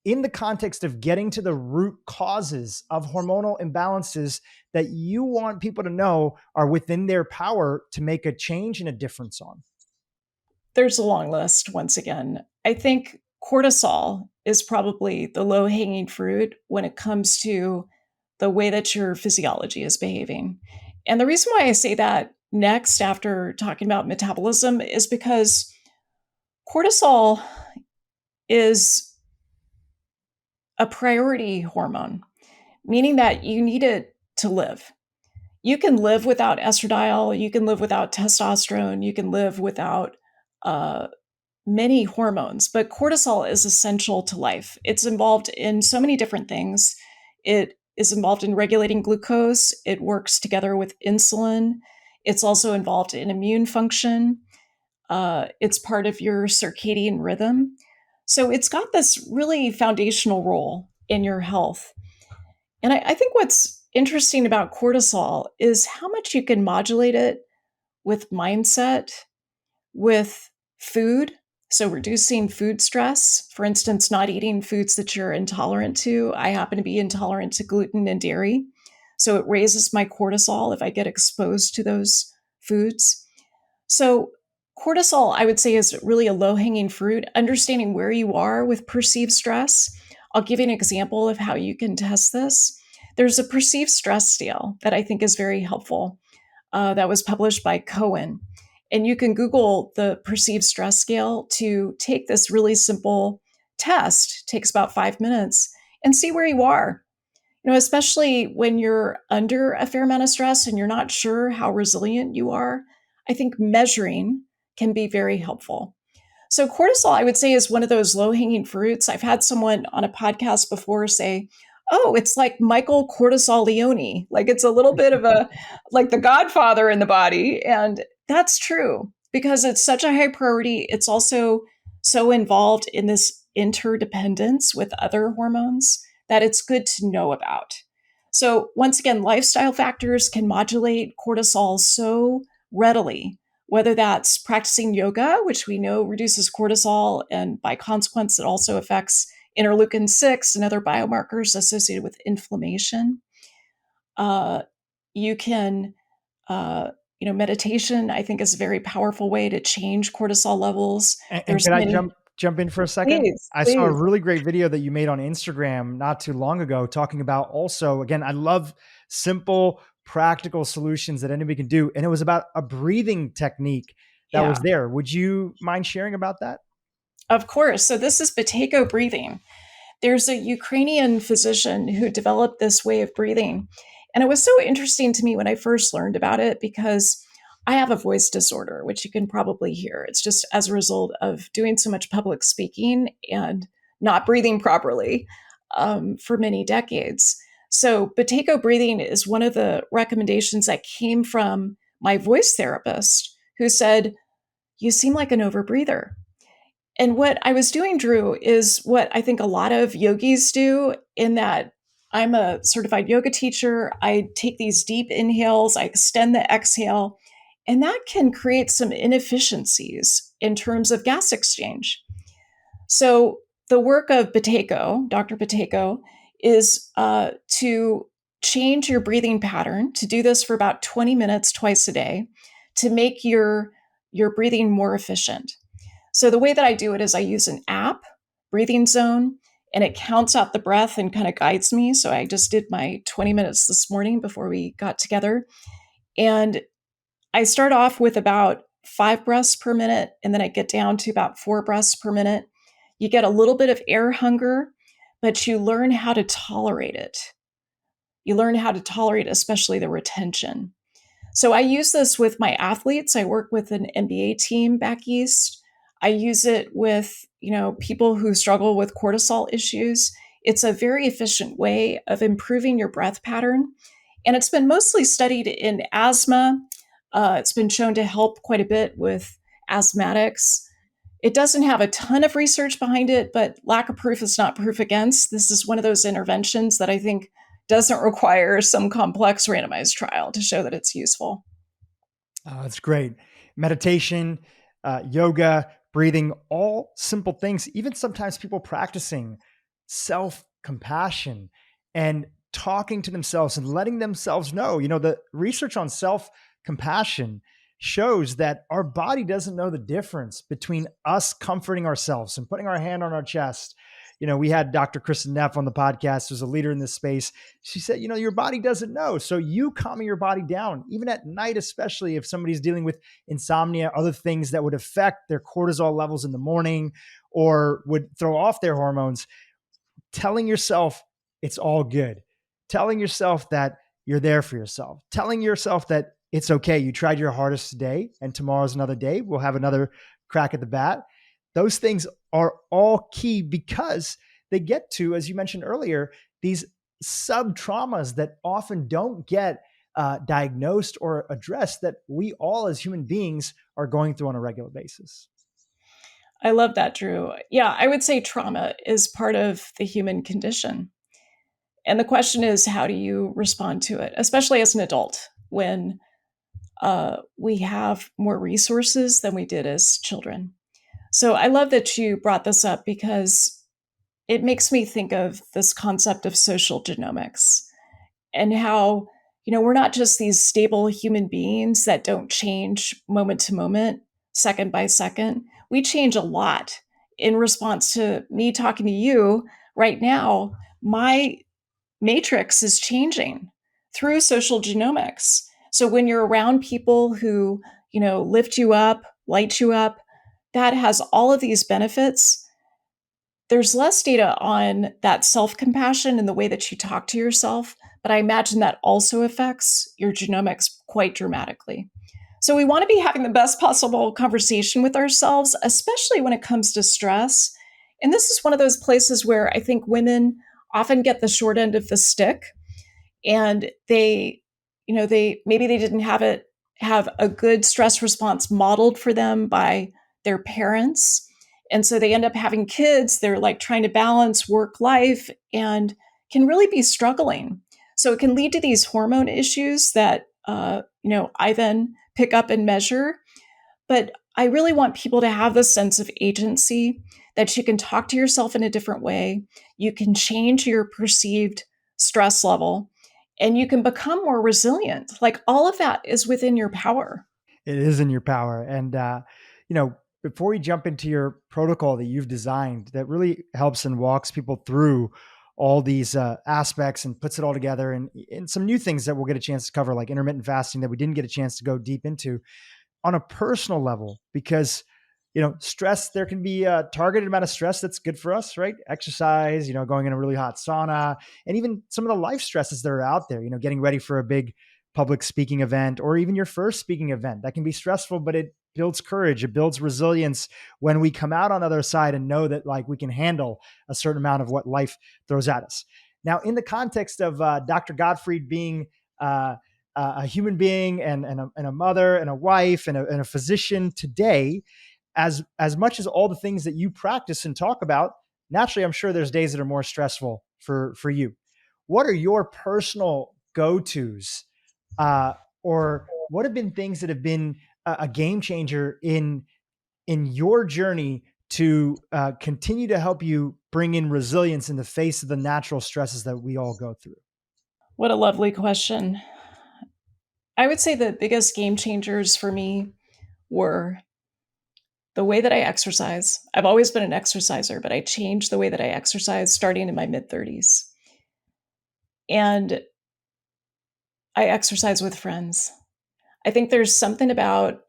in the context of getting to the root causes of hormonal imbalances that you want people to know are within their power to make a change and a difference on? There's a long list once again. I think cortisol is probably the low hanging fruit when it comes to the way that your physiology is behaving. And the reason why I say that next after talking about metabolism is because cortisol is a priority hormone, meaning that you need it to live. You can live without estradiol, you can live without testosterone, you can live without uh, many hormones, but cortisol is essential to life. It's involved in so many different things. It is involved in regulating glucose, it works together with insulin, it's also involved in immune function, it's part of your circadian rhythm. So it's got this really foundational role in your health. And I think what's interesting about cortisol is how much you can modulate it with mindset, with food. So, reducing food stress, for instance, not eating foods that you're intolerant to. I happen to be intolerant to gluten and dairy. So, it raises my cortisol if I get exposed to those foods. So, cortisol, I would say, is really a low hanging fruit. Understanding where you are with perceived stress. I'll give you an example of how you can test this. There's a perceived stress scale that I think is very helpful that was published by Cohen. And you can Google the perceived stress scale to take this really simple test, it takes about 5 minutes, and see where you are. Especially when you're under a fair amount of stress and you're not sure how resilient you are, I think measuring can be very helpful. So, cortisol, I would say, is one of those low hanging fruits. I've had someone on a podcast before say, oh, it's like Michael Cortisol Leone. Like it's a little bit of like the godfather in the body. And that's true because it's such a high priority. It's also so involved in this interdependence with other hormones that it's good to know about. So, once again, lifestyle factors can modulate cortisol so readily, whether that's practicing yoga, which we know reduces cortisol, and by consequence, it also affects interleukin 6 and other biomarkers associated with inflammation. You can, meditation, I think, is a very powerful way to change cortisol levels. And can I jump in for a second? Please, I saw a really great video that you made on Instagram not too long ago talking about also, again, I love simple, practical solutions that anybody can do. And it was about a breathing technique that was there. Would you mind sharing about that? Of course. So this is Buteyko breathing. There's a Ukrainian physician who developed this way of breathing. And it was so interesting to me when I first learned about it because I have a voice disorder, which you can probably hear. It's just as a result of doing so much public speaking and not breathing properly for many decades. So, Buteyko breathing is one of the recommendations that came from my voice therapist who said, you seem like an overbreather. And what I was doing, Dhru, is what I think a lot of yogis do, in that I'm a certified yoga teacher. I take these deep inhales, I extend the exhale, and that can create some inefficiencies in terms of gas exchange. So the work of Buteyko, Dr. Buteyko, is to change your breathing pattern, to do this for about 20 minutes twice a day, to make your breathing more efficient. So the way that I do it is I use an app, Breathing Zone, and it counts out the breath and kind of guides me. So I just did my 20 minutes this morning before we got together. And I start off with about 5 breaths per minute, and then I get down to about 4 breaths per minute. You get a little bit of air hunger, but you learn how to tolerate it. You learn how to tolerate, especially the retention. So I use this with my athletes. I work with an NBA team back east. I use it with, people who struggle with cortisol issues. It's a very efficient way of improving your breath pattern. And it's been mostly studied in asthma. It's been shown to help quite a bit with asthmatics. It doesn't have a ton of research behind it, but lack of proof is not proof against. This is one of those interventions that I think doesn't require some complex randomized trial to show that it's useful. That's great. Meditation, yoga, breathing, all simple things. Even sometimes people practicing self-compassion and talking to themselves and letting themselves know. The research on self-compassion shows that our body doesn't know the difference between us comforting ourselves and putting our hand on our chest. We had Dr. Kristen Neff on the podcast, who's a leader in this space. She said, your body doesn't know. So you calming your body down, even at night, especially if somebody's dealing with insomnia, other things that would affect their cortisol levels in the morning or would throw off their hormones, telling yourself it's all good, telling yourself that you're there for yourself, telling yourself that it's okay. You tried your hardest today and tomorrow's another day. We'll have another crack at the bat. Those things are all key because they get to, as you mentioned earlier, these sub traumas that often don't get diagnosed or addressed that we all as human beings are going through on a regular basis. I love that, Dhru. Yeah, I would say trauma is part of the human condition. And the question is, how do you respond to it, especially as an adult when we have more resources than we did as children? So I love that you brought this up because it makes me think of this concept of social genomics and how, we're not just these stable human beings that don't change moment to moment, second by second. We change a lot in response to me talking to you right now. My matrix is changing through social genomics. So when you're around people who, lift you up, light you up, that has all of these benefits. There's less data on that self-compassion and the way that you talk to yourself, but I imagine that also affects your genomics quite dramatically. So we want to be having the best possible conversation with ourselves, especially when it comes to stress. And this is one of those places where I think women often get the short end of the stick, and they maybe they didn't have a good stress response modeled for them by their parents. And so they end up having kids. They're like trying to balance work life and can really be struggling. So it can lead to these hormone issues that, I then pick up and measure. But I really want people to have this sense of agency that you can talk to yourself in a different way. You can change your perceived stress level and you can become more resilient. Like all of that is within your power. It is in your power. And, before we jump into your protocol that you've designed that really helps and walks people through all these aspects and puts it all together and some new things that we'll get a chance to cover, like intermittent fasting that we didn't get a chance to go deep into on a personal level, because stress, there can be a targeted amount of stress that's good for us, right? Exercise, going in a really hot sauna, and even some of the life stresses that are out there, getting ready for a big public speaking event or even your first speaking event. That can be stressful, but it builds courage. It builds resilience when we come out on the other side and know that like we can handle a certain amount of what life throws at us. Now, in the context of Dr. Gottfried being a human being and a mother and a wife and a physician today, as much as all the things that you practice and talk about, naturally, I'm sure there's days that are more stressful for you. What are your personal go-tos, or what have been things that have been a game changer in your journey to continue to help you bring in resilience in the face of the natural stresses that we all go through? What a lovely question. I would say the biggest game changers for me were the way that I exercise. I've always been an exerciser, but I changed the way that I exercise starting in my mid 30s. And I exercise with friends. I think there's something about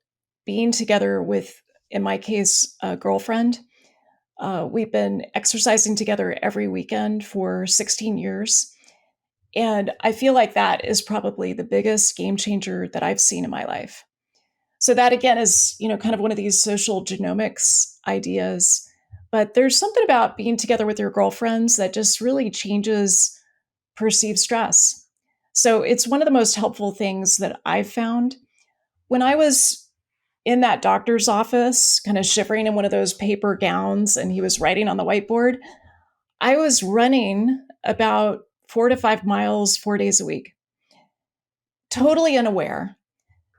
being together with, in my case, a girlfriend. We've been exercising together every weekend for 16 years. And I feel like that is probably the biggest game changer that I've seen in my life. So that again is, kind of one of these social genomics ideas. But there's something about being together with your girlfriends that just really changes perceived stress. So it's one of the most helpful things that I've found. When I was in that doctor's office, kind of shivering in one of those paper gowns, and he was writing on the whiteboard, I was running about 4 to 5 miles 4 days a week, totally unaware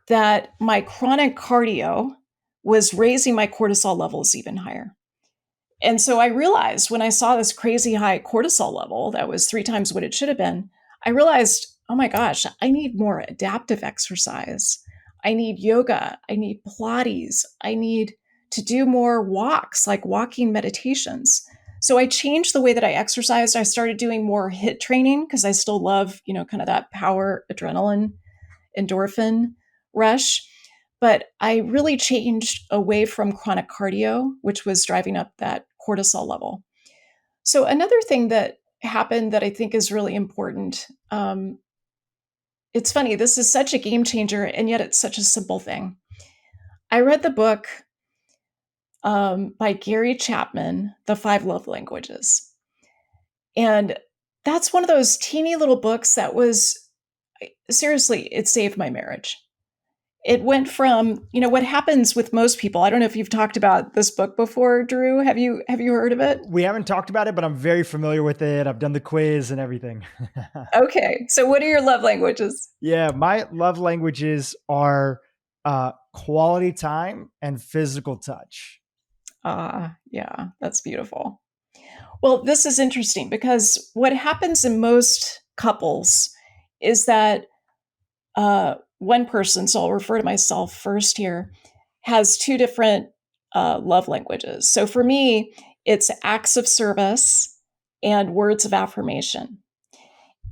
that my chronic cardio was raising my cortisol levels even higher. And so I realized when I saw this crazy high cortisol level that was 3 times what it should have been, I realized, oh my gosh, I need more adaptive exercise. I need yoga. I need Pilates. I need to do more walks, like walking meditations. So I changed the way that I exercised. I started doing more HIIT training because I still love, kind of that power adrenaline endorphin rush. But I really changed away from chronic cardio, which was driving up that cortisol level. So, another thing that happened that I think is really important, it's funny, this is such a game changer, and yet it's such a simple thing. I read the book by Gary Chapman, The Five Love Languages. And that's one of those teeny little books that was seriously, it saved my marriage. It went from, what happens with most people. I don't know if you've talked about this book before, Dhru. Have you heard of it? We haven't talked about it, but I'm very familiar with it. I've done the quiz and everything. Okay. So what are your love languages? Yeah, my love languages are quality time and physical touch. Yeah, that's beautiful. Well, this is interesting because what happens in most couples is that one person, so I'll refer to myself first here, has two different love languages. So for me, it's acts of service and words of affirmation.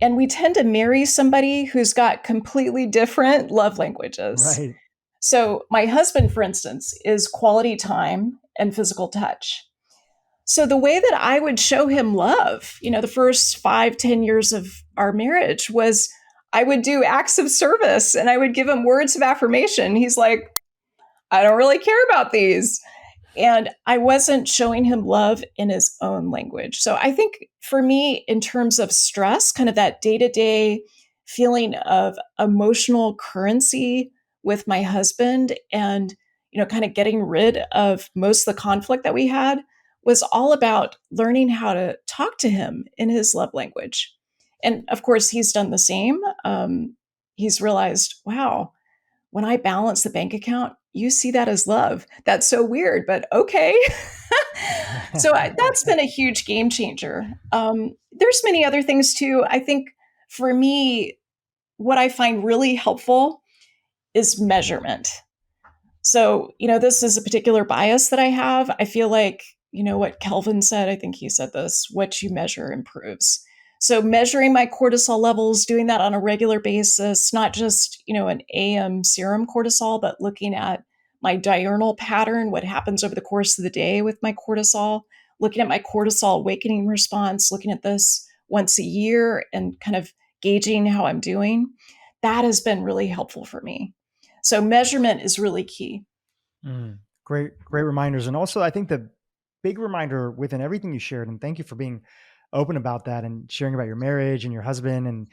And we tend to marry somebody who's got completely different love languages. Right. So my husband, for instance, is quality time and physical touch. So the way that I would show him love, the first 5-10 years of our marriage was I would do acts of service and I would give him words of affirmation. He's like, I don't really care about these. And I wasn't showing him love in his own language. So I think for me, in terms of stress, kind of that day-to-day feeling of emotional currency with my husband and, kind of getting rid of most of the conflict that we had was all about learning how to talk to him in his love language. And of course, he's done the same. He's realized, wow, when I balance the bank account, you see that as love. That's so weird, but okay. So that's been a huge game changer. There's many other things too. I think for me, what I find really helpful is measurement. So, this is a particular bias that I have. I feel like, what Kelvin said, I think he said this, what you measure improves. So measuring my cortisol levels, doing that on a regular basis, not just, an AM serum cortisol, but looking at my diurnal pattern, what happens over the course of the day with my cortisol, looking at my cortisol awakening response, looking at this once a year and kind of gauging how I'm doing. That has been really helpful for me. So measurement is really key. Great reminders. And also, I think the big reminder within everything you shared, and thank you for being open about that and sharing about your marriage and your husband and,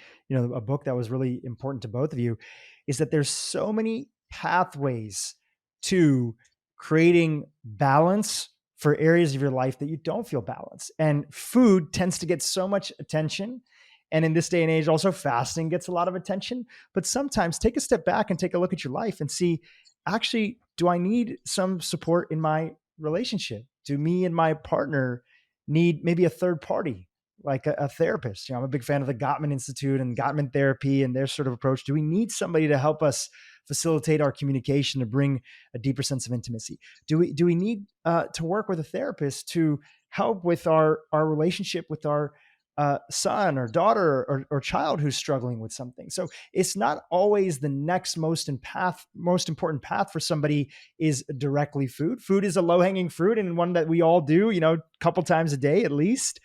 a book that was really important to both of you, is that there's so many pathways to creating balance for areas of your life that you don't feel balanced. And food tends to get so much attention. And in this day and age, also fasting gets a lot of attention. But sometimes take a step back and take a look at your life and see, actually, do I need some support in my relationship? Do me and my partner need maybe a third party, like a therapist? I'm a big fan of the Gottman Institute and Gottman therapy and their sort of approach. Do we need somebody to help us facilitate our communication, to bring a deeper sense of intimacy? Do we need to work with a therapist to help with our relationship with our son or daughter or child who's struggling with something? So it's not always the next most important path for somebody is directly food. Food is a low-hanging fruit and one that we all do, a couple times a day at least.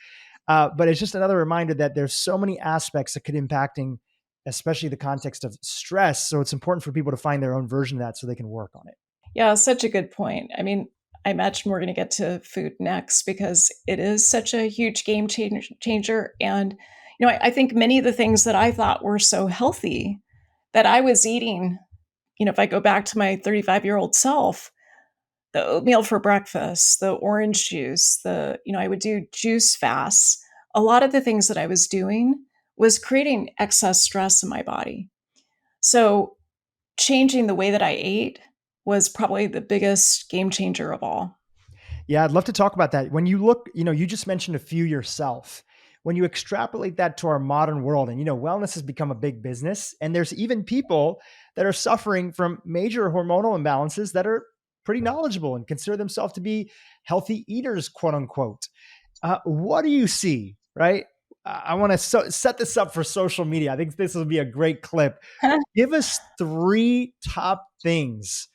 But it's just another reminder that there's so many aspects that could impacting, especially the context of stress. So it's important for people to find their own version of that so they can work on it. Yeah, such a good point. I mean, I imagine we're going to get to food next because it is such a huge game changer. And, I think many of the things that I thought were so healthy that I was eating, if I go back to my 35-year-old self, the oatmeal for breakfast, the orange juice, I would do juice fasts. A lot of the things that I was doing was creating excess stress in my body. So changing the way that I ate was probably the biggest game changer of all. Yeah, I'd love to talk about that. When you look, you just mentioned a few yourself. When you extrapolate that to our modern world, and wellness has become a big business, and there's even people that are suffering from major hormonal imbalances that are pretty knowledgeable and consider themselves to be healthy eaters, quote unquote. What do you see, right? I want to set this up for social media. I think this will be a great clip. Give us three top things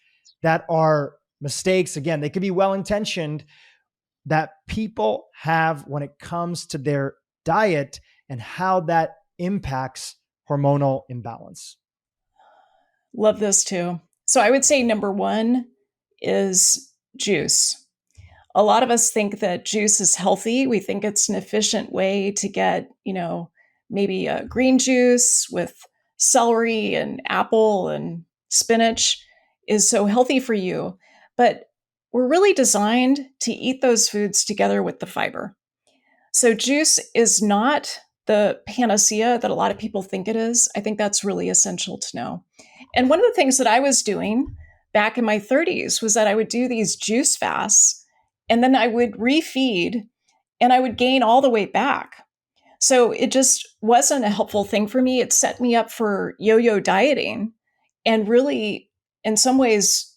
that are mistakes. Again, they could be well-intentioned, that people have when it comes to their diet and how that impacts hormonal imbalance. Love this too. So I would say number one is juice. A lot of us think that juice is healthy. We think it's an efficient way to get, maybe a green juice with celery and apple and spinach is so healthy for you. But we're really designed to eat those foods together with the fiber. So juice is not the panacea that a lot of people think it is. I think that's really essential to know. And one of the things that I was doing back in my 30s was that I would do these juice fasts and then I would refeed and I would gain all the weight back. So it just wasn't a helpful thing for me. It set me up for yo yo dieting and really, in some ways,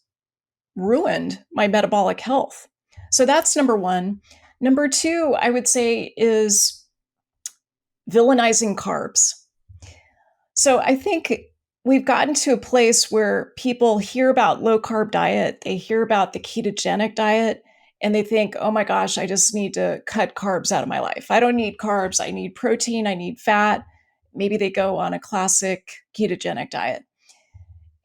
ruined my metabolic health. So that's number one. Number two, I would say, is villainizing carbs. So I think we've gotten to a place where people hear about low carb diet, they hear about the ketogenic diet, and they think, oh my gosh, I just need to cut carbs out of my life. I don't need carbs. I need protein. I need fat. Maybe they go on a classic ketogenic diet.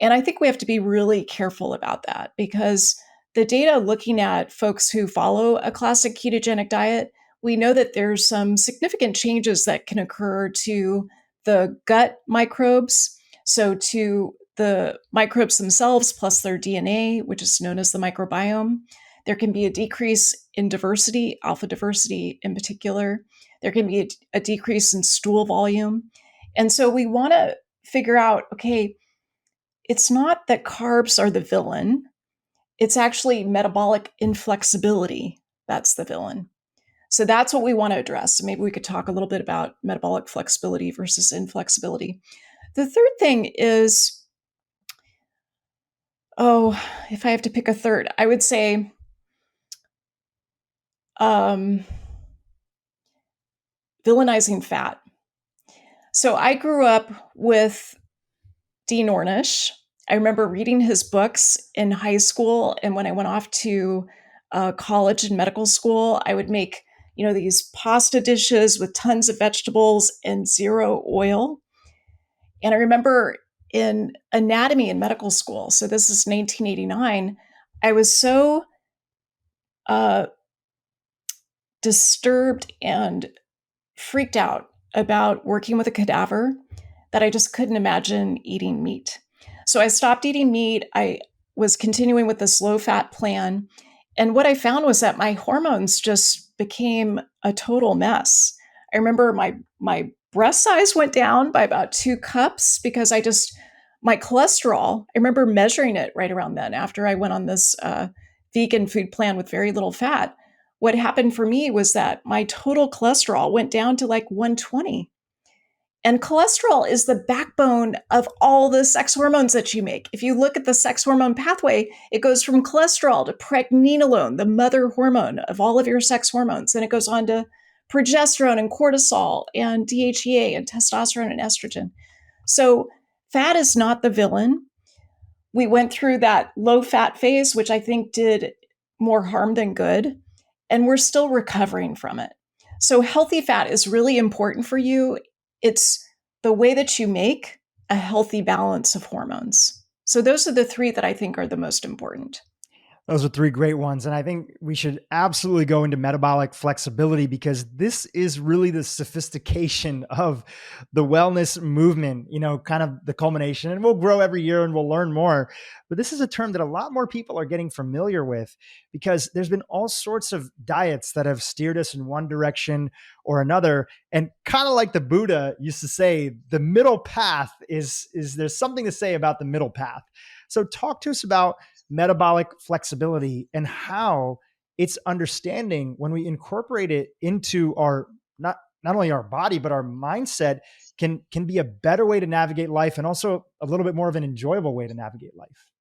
And I think we have to be really careful about that because the data looking at folks who follow a classic ketogenic diet, we know that there's some significant changes that can occur to the gut microbes. So to the microbes themselves plus their DNA, which is known as the microbiome. There can be a decrease in diversity, alpha diversity in particular. There can be a decrease in stool volume. And so we want to figure out, okay, it's not that carbs are the villain. It's actually metabolic inflexibility that's the villain. So that's what we want to address. So maybe we could talk a little bit about metabolic flexibility versus inflexibility. The third thing is, if I have to pick a third, I would say villainizing fat. So I grew up with Dean Ornish. I remember reading his books in high school, and when I went off to college and medical school, I would make these pasta dishes with tons of vegetables and zero oil. And I remember in anatomy in medical school, so this is 1989, I was so disturbed and freaked out about working with a cadaver that I just couldn't imagine eating meat. So I stopped eating meat. I was continuing with this low fat plan. And what I found was that my hormones just became a total mess. I remember my breast size went down by about 2 cups because my cholesterol, I remember measuring it right around then after I went on this vegan food plan with very little fat. What happened for me was that my total cholesterol went down to like 120. And cholesterol is the backbone of all the sex hormones that you make. If you look at the sex hormone pathway, it goes from cholesterol to pregnenolone, the mother hormone of all of your sex hormones. And it goes on to progesterone and cortisol and DHEA and testosterone and estrogen. So fat is not the villain. We went through that low fat phase, which I think did more harm than good. And we're still recovering from it. So healthy fat is really important for you. It's the way that you make a healthy balance of hormones. So those are the 3 that I think are the most important. Those are 3 great ones. And I think we should absolutely go into metabolic flexibility because this is really the sophistication of the wellness movement, kind of the culmination. And we'll grow every year and we'll learn more. But this is a term that a lot more people are getting familiar with because there's been all sorts of diets that have steered us in one direction or another. And kind of like the Buddha used to say, the middle path is there's something to say about the middle path. So talk to us about metabolic flexibility and how it's understanding when we incorporate it into our, not only our body, but our mindset can be a better way to navigate life, and also a little bit more of an enjoyable way to navigate life.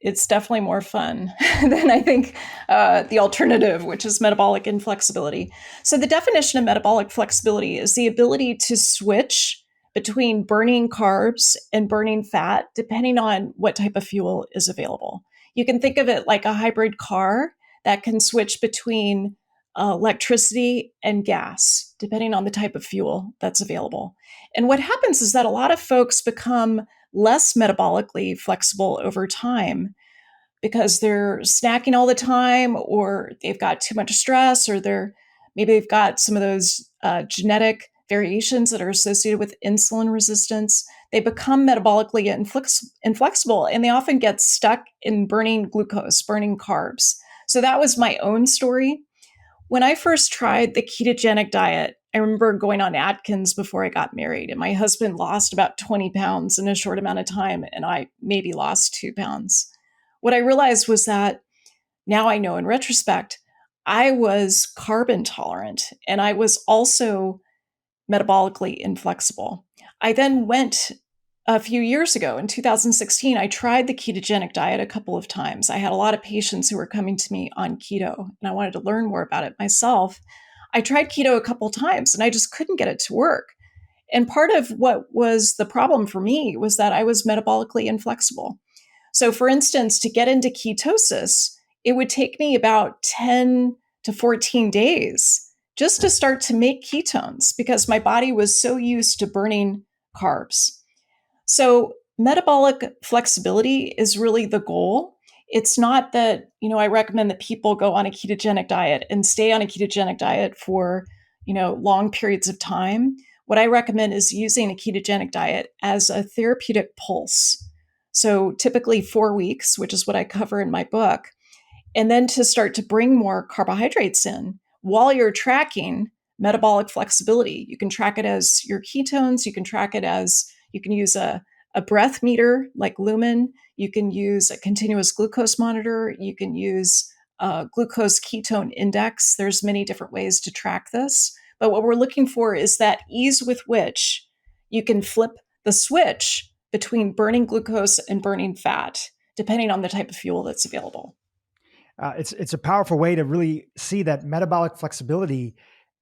It's definitely more fun than I think the alternative, which is metabolic inflexibility. So the definition of metabolic flexibility is the ability to switch between burning carbs and burning fat, depending on what type of fuel is available. You can think of it like a hybrid car that can switch between electricity and gas, depending on the type of fuel that's available. And what happens is that a lot of folks become less metabolically flexible over time because they're snacking all the time, or they've got too much stress, or maybe they've got some of those genetic variations that are associated with insulin resistance. They become metabolically inflexible, and they often get stuck in burning glucose, burning carbs. So that was my own story. When I first tried the ketogenic diet, I remember going on Atkins before I got married, and my husband lost about 20 pounds in a short amount of time, and I maybe lost 2 pounds. What I realized was that now I know in retrospect, I was carb intolerant, and I was also metabolically inflexible. I then went a few years ago in 2016, I tried the ketogenic diet a couple of times. I had a lot of patients who were coming to me on keto, and I wanted to learn more about it myself. I tried keto a couple of times and I just couldn't get it to work. And part of what was the problem for me was that I was metabolically inflexible. So, for instance, to get into ketosis, it would take me about 10 to 14 days just to start to make ketones because my body was so used to burning carbs. So metabolic flexibility is really the goal. It's not that, I recommend that people go on a ketogenic diet and stay on a ketogenic diet for, long periods of time. What I recommend is using a ketogenic diet as a therapeutic pulse. So typically 4 weeks, which is what I cover in my book, and then to start to bring more carbohydrates in while you're tracking metabolic flexibility. You can track it as your ketones. You can use a breath meter like Lumen. You can use a continuous glucose monitor. You can use a glucose ketone index. There's many different ways to track this. But what we're looking for is that ease with which you can flip the switch between burning glucose and burning fat, depending on the type of fuel that's available. It's a powerful way to really see that metabolic flexibility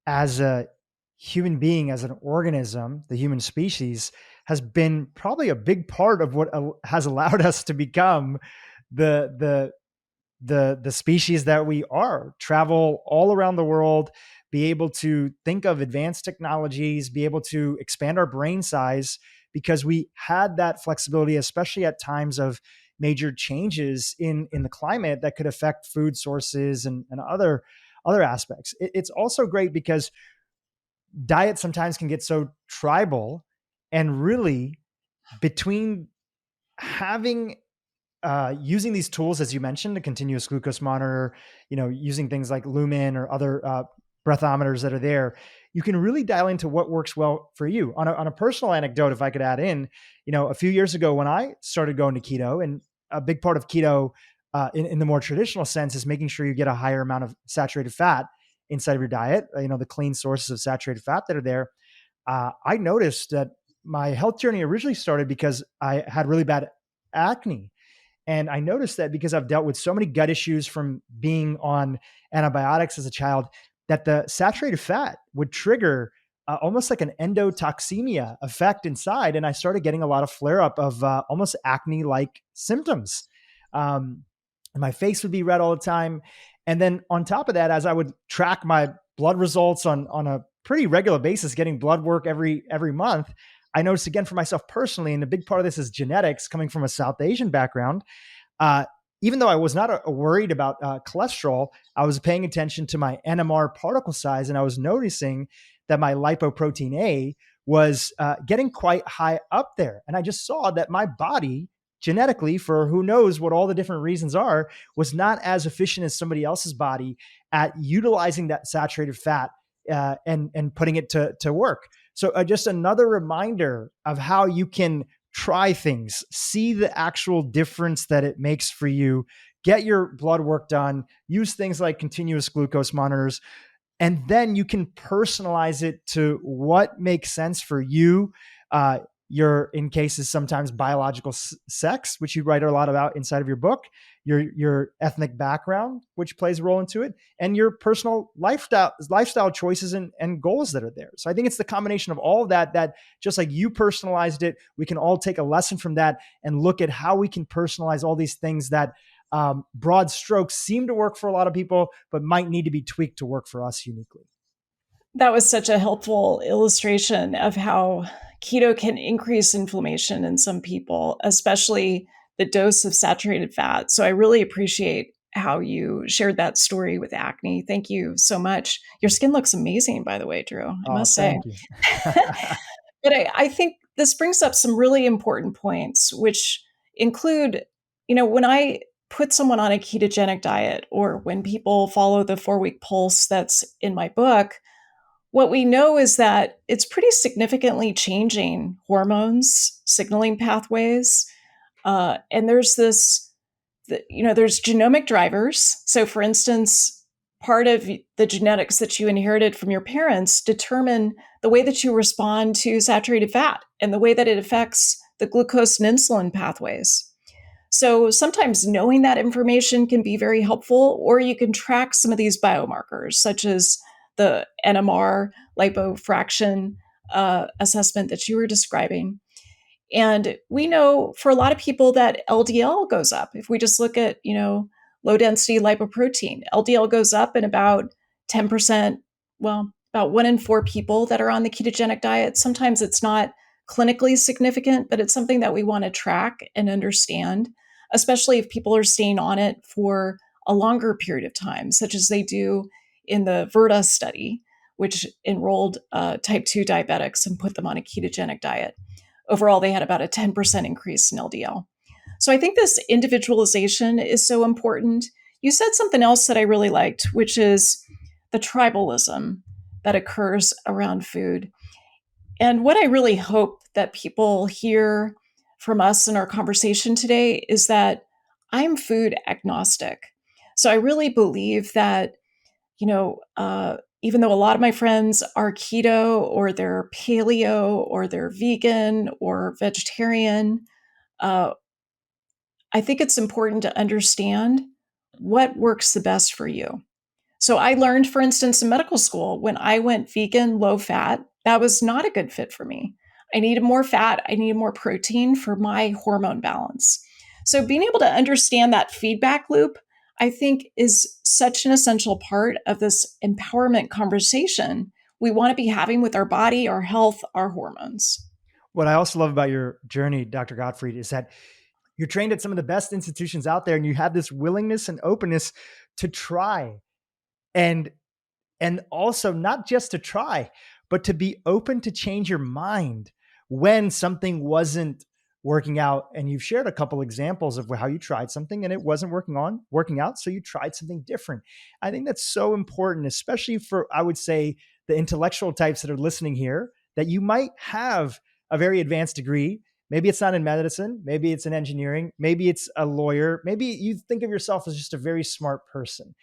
as a human being, as an organism, the human species, has been probably a big part of what has allowed us to become the species that we are. Travel all around the world, be able to think of advanced technologies, be able to expand our brain size, because we had that flexibility, especially at times of major changes in the climate that could affect food sources and other aspects. It's also great because diet sometimes can get so tribal, and really between having using these tools, as you mentioned, the continuous glucose monitor, using things like Lumen or other breathometers that are there, you can really dial into what works well for you. On a personal anecdote, if I could add in, a few years ago when I started going to keto, and a big part of keto in the more traditional sense is making sure you get a higher amount of saturated fat inside of your diet, the clean sources of saturated fat that are there. I noticed that my health journey originally started because I had really bad acne. And I noticed that because I've dealt with so many gut issues from being on antibiotics as a child, that the saturated fat would trigger almost like an endotoxemia effect inside. And I started getting a lot of flare up of almost acne-like symptoms. And my face would be red all the time. And then on top of that, as I would track my blood results on a pretty regular basis, getting blood work every month, I noticed again for myself personally, and a big part of this is genetics, coming from a South Asian background. Even though I was not worried about cholesterol, I was paying attention to my NMR particle size, and I was noticing that my lipoprotein A was getting quite high up there. And I just saw that my body genetically, for who knows what all the different reasons are, was not as efficient as somebody else's body at utilizing that saturated fat and putting it to work. So just another reminder of how you can try things, see the actual difference that it makes for you, get your blood work done, use things like continuous glucose monitors, and then you can personalize it to what makes sense for you. Your, in cases, sometimes biological sex, which you write a lot about inside of your book, your ethnic background, which plays a role into it, and your personal lifestyle choices and goals that are there. So I think it's the combination of all of that just like you personalized it, we can all take a lesson from that and look at how we can personalize all these things that broad strokes seem to work for a lot of people, but might need to be tweaked to work for us uniquely. That was such a helpful illustration of how keto can increase inflammation in some people, especially the dose of saturated fat. So I really appreciate how you shared that story with acne. Thank you so much. Your skin looks amazing, by the way, Dhru, I Oh, must say. thank you. But I think this brings up some really important points, which include, when I put someone on a ketogenic diet or when people follow the 4-week pulse that's in my book, what we know is that it's pretty significantly changing hormones, signaling pathways. And there's there's genomic drivers. So, for instance, part of the genetics that you inherited from your parents determine the way that you respond to saturated fat and the way that it affects the glucose and insulin pathways. So sometimes knowing that information can be very helpful, or you can track some of these biomarkers, such as the NMR lipofraction assessment that you were describing. And we know for a lot of people that LDL goes up. If we just look at, low density lipoprotein, LDL goes up in about 10%, well, about 1 in 4 people that are on the ketogenic diet. Sometimes it's not clinically significant, but it's something that we want to track and understand, especially if people are staying on it for a longer period of time, such as they do in the Virta study, which enrolled type 2 diabetics and put them on a ketogenic diet. Overall, they had about a 10% increase in LDL. So I think this individualization is so important. You said something else that I really liked, which is the tribalism that occurs around food. And what I really hope that people hear from us in our conversation today is that I'm food agnostic. So I really believe that, even though a lot of my friends are keto or they're paleo or they're vegan or vegetarian, I think it's important to understand what works the best for you. So I learned, for instance, in medical school, when I went vegan, low fat, that was not a good fit for me. I needed more fat. I needed more protein for my hormone balance. So being able to understand that feedback loop, I think, is such an essential part of this empowerment conversation we want to be having with our body, our health, our hormones. What I also love about your journey, Dr. Gottfried, is that you're trained at some of the best institutions out there and you have this willingness and openness to try. And also not just to try, but to be open to change your mind when something wasn't working out. And you've shared a couple examples of how you tried something and it wasn't working out. So you tried something different. I think that's so important, especially for, I would say, the intellectual types that are listening here, that you might have a very advanced degree. Maybe it's not in medicine. Maybe it's in engineering. Maybe it's a lawyer. Maybe you think of yourself as just a very smart person.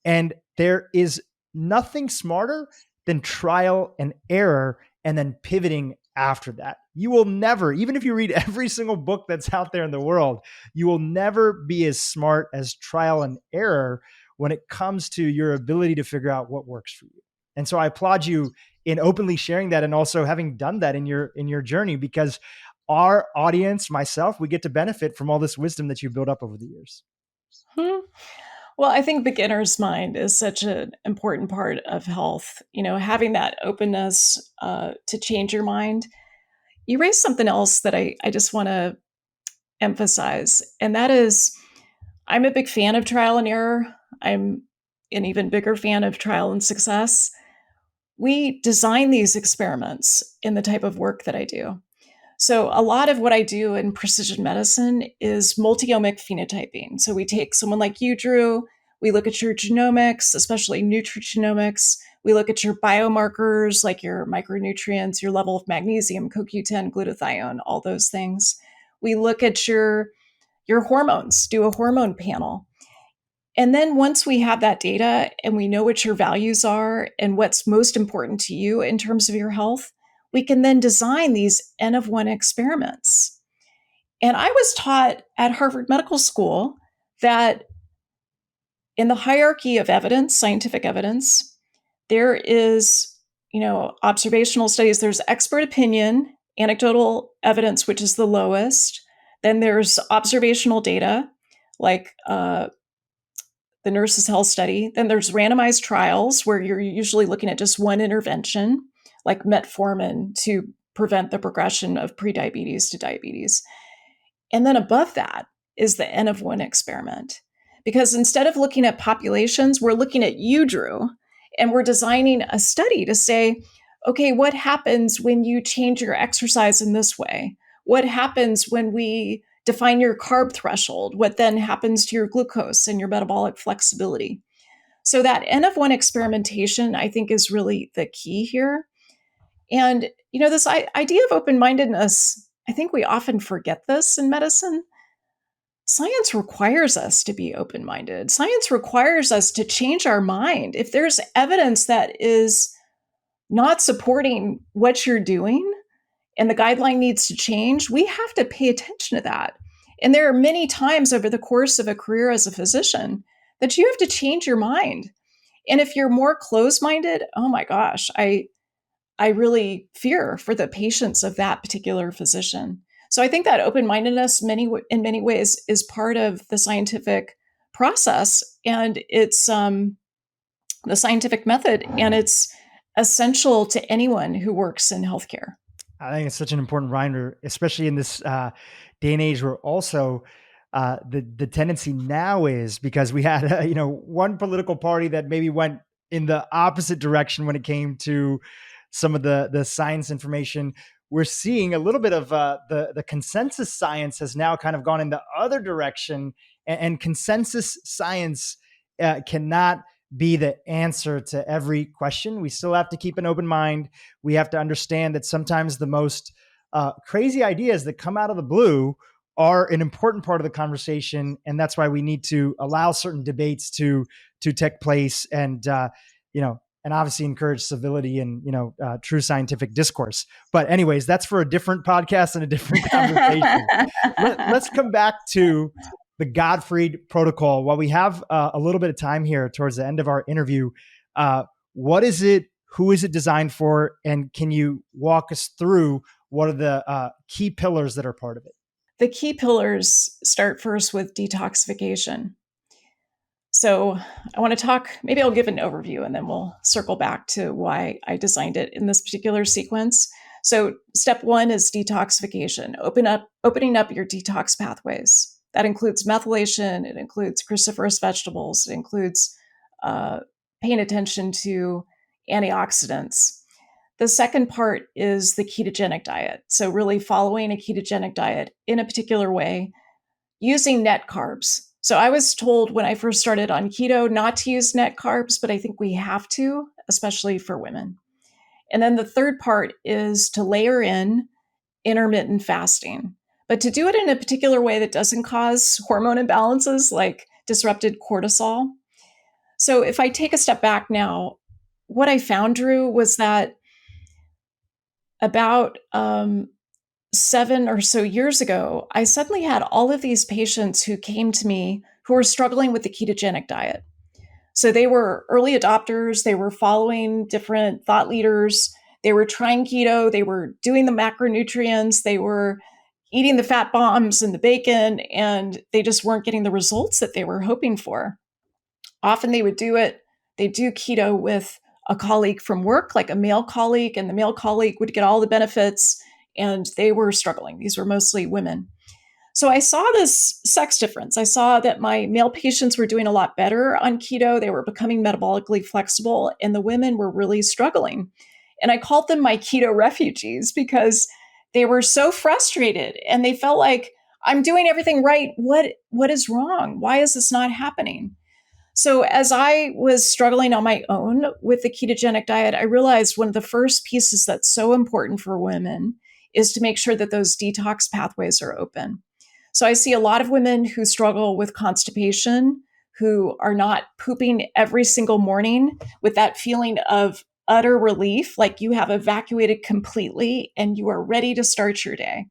And there is nothing smarter than trial and error and then pivoting after that. You will never, even if you read every single book that's out there in the world, you will never be as smart as trial and error when it comes to your ability to figure out what works for you. And so I applaud you in openly sharing that and also having done that in your journey, because our audience, myself, we get to benefit from all this wisdom that you built up over the years. Well, I think beginner's mind is such an important part of health. Having that openness to change your mind. You raised something else that I just want to emphasize, and that is I'm a big fan of trial and error. I'm an even bigger fan of trial and success. We design these experiments in the type of work that I do. So a lot of what I do in precision medicine is multi-omic phenotyping. So we take someone like you, Dhru, we look at your genomics, especially nutrigenomics. We look at your biomarkers like your micronutrients, your level of magnesium, CoQ10, glutathione, all those things. We look at your hormones, do a hormone panel. And then once we have that data and we know what your values are and what's most important to you in terms of your health, we can then design these N of one experiments. And I was taught at Harvard Medical School that in the hierarchy of evidence, scientific evidence, there is, observational studies, there's expert opinion, anecdotal evidence, which is the lowest. Then there's observational data, like the Nurses' Health Study. Then there's randomized trials where you're usually looking at just one intervention, like metformin to prevent the progression of prediabetes to diabetes. And then above that is the N of one experiment. Because instead of looking at populations, we're looking at you, Dhru, and we're designing a study to say, okay, what happens when you change your exercise in this way? What happens when we define your carb threshold? What then happens to your glucose and your metabolic flexibility? So that N of one experimentation, I think, is really the key here. And, this idea of open-mindedness, I think we often forget this in medicine. Science requires us to be open-minded. Science requires us to change our mind. If there's evidence that is not supporting what you're doing and the guideline needs to change, we have to pay attention to that. And there are many times over the course of a career as a physician that you have to change your mind. And if you're more closed-minded, oh my gosh, I really fear for the patients of that particular physician. So I think that open-mindedness in many ways is part of the scientific process, and it's the scientific method, and it's essential to anyone who works in healthcare. I think it's such an important reminder, especially in this day and age where also the tendency now is, because we had one political party that maybe went in the opposite direction when it came to some of the science information. We're seeing a little bit of the consensus science has now kind of gone in the other direction, and consensus science cannot be the answer to every question. We still have to keep an open mind. We have to understand that sometimes the most crazy ideas that come out of the blue are an important part of the conversation, and that's why we need to allow certain debates to take place, and and obviously encourage civility and, true scientific discourse. But anyways, that's for a different podcast and a different conversation. Let's come back to the Gottfried Protocol. While we have a little bit of time here towards the end of our interview, what is it? Who is it designed for? And can you walk us through what are the key pillars that are part of it? The key pillars start first with detoxification. So I want to talk, maybe I'll give an overview and then we'll circle back to why I designed it in this particular sequence. So step one is detoxification, opening up your detox pathways. That includes methylation, it includes cruciferous vegetables, it includes paying attention to antioxidants. The second part is the ketogenic diet. So really following a ketogenic diet in a particular way, using net carbs. So I was told when I first started on keto not to use net carbs, but I think we have to, especially for women. And then the third part is to layer in intermittent fasting, but to do it in a particular way that doesn't cause hormone imbalances like disrupted cortisol. So if I take a step back now, what I found, Dhru, was that about 7 or so years ago, I suddenly had all of these patients who came to me who were struggling with the ketogenic diet. So they were early adopters, they were following different thought leaders, they were trying keto, they were doing the macronutrients, they were eating the fat bombs and the bacon, and they just weren't getting the results that they were hoping for. Often they do keto with a colleague from work, like a male colleague, and the male colleague would get all the benefits, and they were struggling. These were mostly women. So I saw this sex difference. I saw that my male patients were doing a lot better on keto. They were becoming metabolically flexible, and the women were really struggling. And I called them my keto refugees because they were so frustrated and they felt like, I'm doing everything right. What is wrong? Why is this not happening? So as I was struggling on my own with the ketogenic diet, I realized one of the first pieces that's so important for women is to make sure that those detox pathways are open. So I see a lot of women who struggle with constipation, who are not pooping every single morning with that feeling of utter relief, like you have evacuated completely and you are ready to start your day.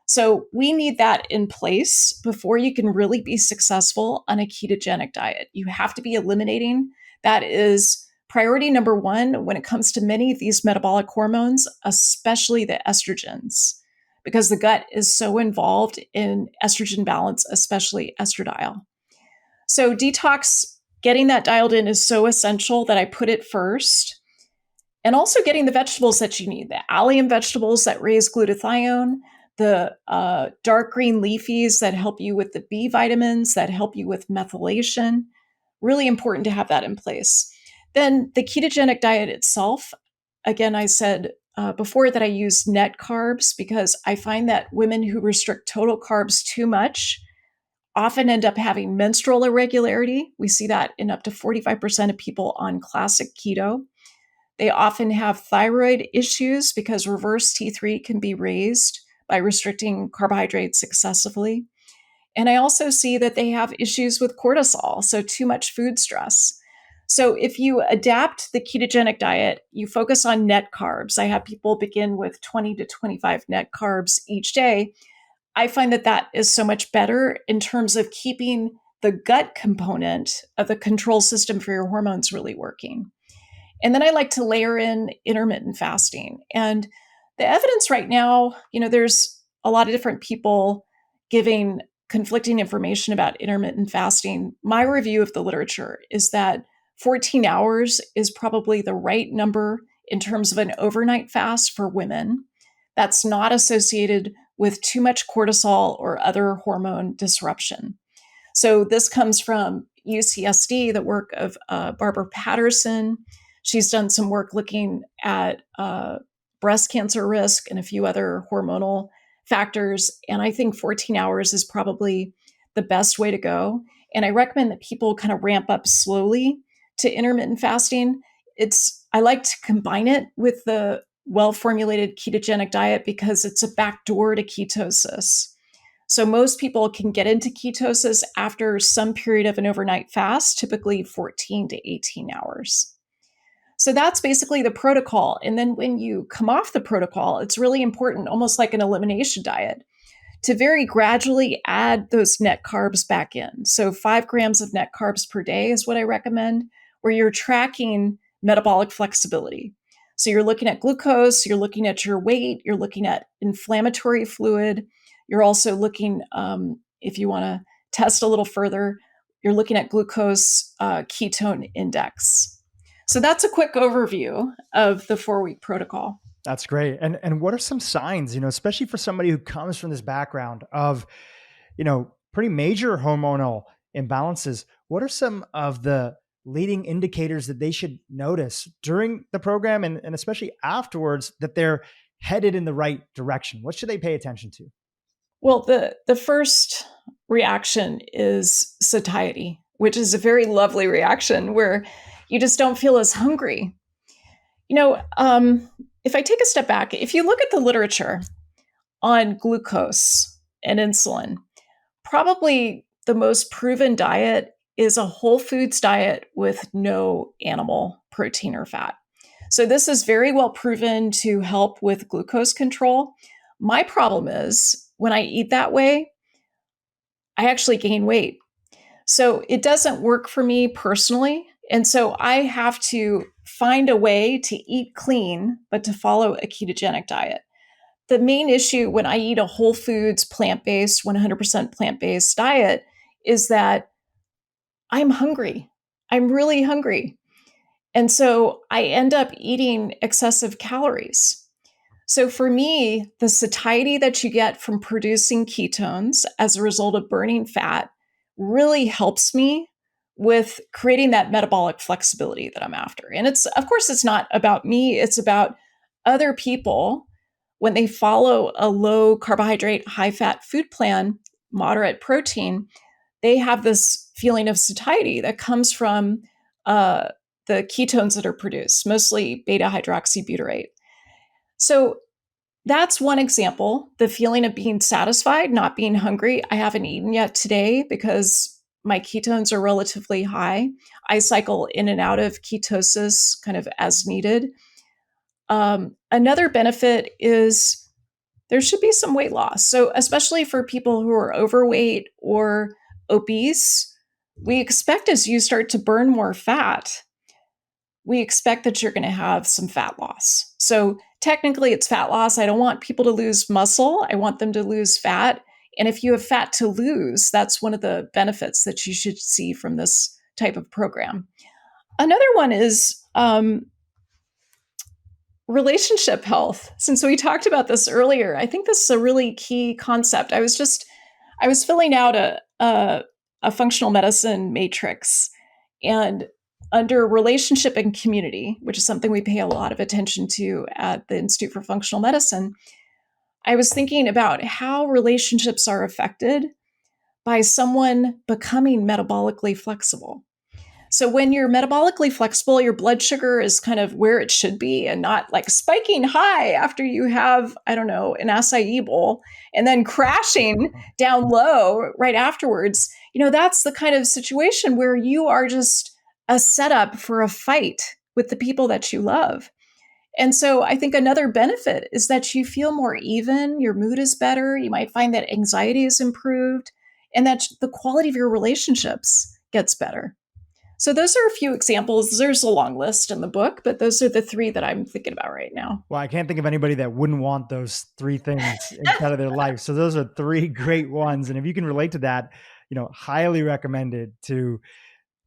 So we need that in place before you can really be successful on a ketogenic diet. You have to be eliminating. That is priority number one when it comes to many of these metabolic hormones, especially the estrogens, because the gut is so involved in estrogen balance, especially estradiol. So detox, getting that dialed in is so essential that I put it first. And also getting the vegetables that you need, the allium vegetables that raise glutathione, the dark green leafies that help you with the B vitamins, that help you with methylation. Really important to have that in place. Then the ketogenic diet itself, again, I said before that I use net carbs because I find that women who restrict total carbs too much often end up having menstrual irregularity. We see that in up to 45% of people on classic keto. They often have thyroid issues because reverse T3 can be raised by restricting carbohydrates excessively. And I also see that they have issues with cortisol, so too much food stress. So if you adapt the ketogenic diet, you focus on net carbs. I have people begin with 20 to 25 net carbs each day. I find that that is so much better in terms of keeping the gut component of the control system for your hormones really working. And then I like to layer in intermittent fasting. And the evidence right now, there's a lot of different people giving conflicting information about intermittent fasting. My review of the literature is that 14 hours is probably the right number in terms of an overnight fast for women. That's not associated with too much cortisol or other hormone disruption. So this comes from UCSD, the work of Barbara Patterson. She's done some work looking at breast cancer risk and a few other hormonal factors. And I think 14 hours is probably the best way to go. And I recommend that people kind of ramp up slowly to intermittent fasting. I like to combine it with the well-formulated ketogenic diet because it's a backdoor to ketosis. So most people can get into ketosis after some period of an overnight fast, typically 14 to 18 hours. So that's basically the protocol. And then when you come off the protocol, it's really important, almost like an elimination diet, to very gradually add those net carbs back in. So 5 grams of net carbs per day is what I recommend, where you're tracking metabolic flexibility. So you're looking at glucose, you're looking at your weight, you're looking at inflammatory fluid. You're also looking, if you want to test a little further, you're looking at glucose ketone index. So that's a quick overview of the 4-week protocol. That's great. And what are some signs, especially for somebody who comes from this background of, pretty major hormonal imbalances? What are some of the leading indicators that they should notice during the program and especially afterwards that they're headed in the right direction? What should they pay attention to? Well, the first reaction is satiety, which is a very lovely reaction where you just don't feel as hungry. If I take a step back, if you look at the literature on glucose and insulin, probably the most proven diet is a whole foods diet with no animal protein or fat. So this is very well proven to help with glucose control. My problem is when I eat that way, I actually gain weight. So it doesn't work for me personally. And so I have to find a way to eat clean, but to follow a ketogenic diet. The main issue when I eat a whole foods, plant-based, 100% plant-based diet is that I'm hungry. I'm really hungry. And so I end up eating excessive calories. So for me, the satiety that you get from producing ketones as a result of burning fat really helps me with creating that metabolic flexibility that I'm after. And of course, it's not about me. It's about other people when they follow a low carbohydrate, high fat food plan, moderate protein, they have this feeling of satiety that comes from the ketones that are produced, mostly beta hydroxybutyrate. So that's one example, the feeling of being satisfied, not being hungry. I haven't eaten yet today because my ketones are relatively high. I cycle in and out of ketosis kind of as needed. Another benefit is there should be some weight loss. So especially for people who are overweight or obese, we expect as you start to burn more fat, we expect that you're going to have some fat loss. So technically it's fat loss. I don't want people to lose muscle. I want them to lose fat. And if you have fat to lose, that's one of the benefits that you should see from this type of program. Another one is relationship health. Since we talked about this earlier, I think this is a really key concept. I was filling out a functional medicine matrix, and under relationship and community, which is something we pay a lot of attention to at the Institute for Functional Medicine, I was thinking about how relationships are affected by someone becoming metabolically flexible. So when you're metabolically flexible, your blood sugar is kind of where it should be and not like spiking high after you have, I don't know, an acai bowl and then crashing down low right afterwards. That's the kind of situation where you are just a setup for a fight with the people that you love. And so I think another benefit is that you feel more even, your mood is better, you might find that anxiety is improved, and that the quality of your relationships gets better. So those are a few examples. There's a long list in the book, but those are the three that I'm thinking about right now. Well, I can't think of anybody that wouldn't want those three things inside of their life. So those are three great ones. And if you can relate to that, highly recommended to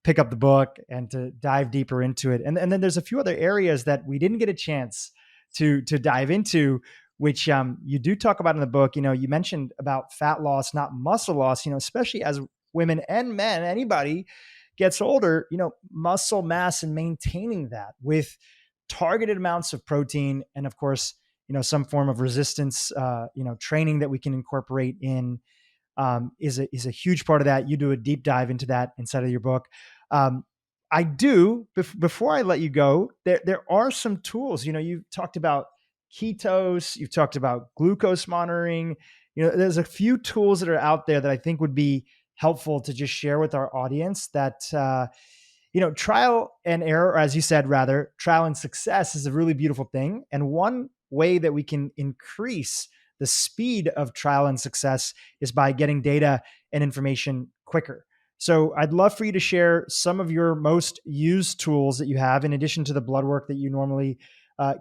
pick up the book and to dive deeper into it. And then there's a few other areas that we didn't get a chance to dive into, which you do talk about in the book. You mentioned about fat loss, not muscle loss, especially as women and men, anybody gets older, muscle mass and maintaining that with targeted amounts of protein. And of course, some form of resistance, training that we can incorporate in is a huge part of that. You do a deep dive into that inside of your book. I do, before I let you go, there are some tools, you've talked about ketos, you've talked about glucose monitoring, there's a few tools that are out there that I think would be helpful to just share with our audience that, trial and error, or as you said, rather, trial and success is a really beautiful thing. And one way that we can increase the speed of trial and success is by getting data and information quicker. So I'd love for you to share some of your most used tools that you have, in addition to the blood work that you normally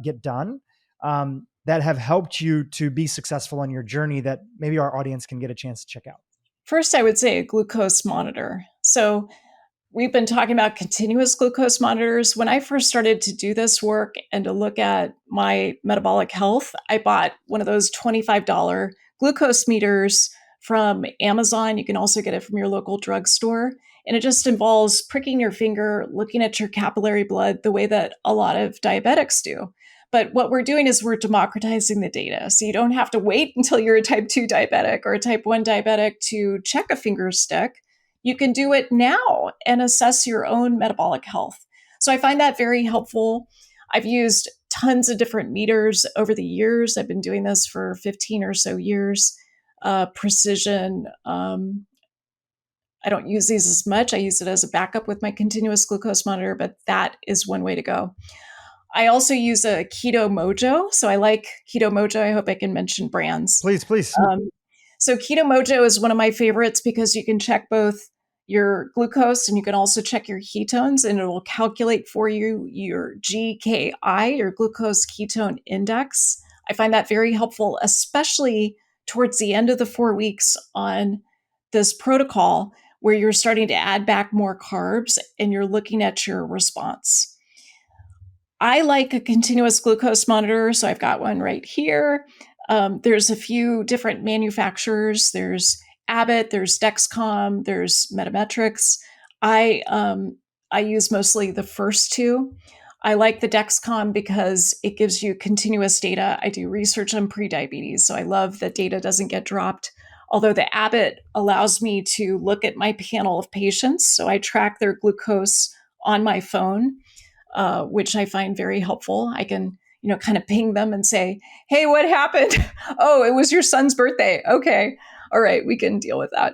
get done, that have helped you to be successful on your journey that maybe our audience can get a chance to check out. First, I would say a glucose monitor. So we've been talking about continuous glucose monitors. When I first started to do this work and to look at my metabolic health, I bought one of those $25 glucose meters from Amazon. You can also get it from your local drugstore. And it just involves pricking your finger, looking at your capillary blood the way that a lot of diabetics do. But what we're doing is we're democratizing the data. So you don't have to wait until you're a type 2 diabetic or a type 1 diabetic to check a finger stick. You can do it now and assess your own metabolic health. So I find that very helpful. I've used tons of different meters over the years. I've been doing this for 15 or so years. Precision. I don't use these as much. I use it as a backup with my continuous glucose monitor, but that is one way to go. I also use a Keto Mojo. So I like Keto Mojo. I hope I can mention brands. Please. So Keto Mojo is one of my favorites because you can check both your glucose and you can also check your ketones, and it will calculate for you your GKI, your glucose ketone index. I find that very helpful, especially towards the end of the 4 weeks on this protocol where you're starting to add back more carbs and you're looking at your response. I like a continuous glucose monitor, so I've got one right here. There's a few different manufacturers. There's Abbott, there's Dexcom, there's Metametrics. I use mostly the first two. I like the Dexcom because it gives you continuous data. I do research on prediabetes, so I love that data doesn't get dropped. Although the Abbott allows me to look at my panel of patients, so I track their glucose on my phone, which I find very helpful. I can, kind of ping them and say, hey, what happened? Oh, it was your son's birthday. Okay. All right, we can deal with that.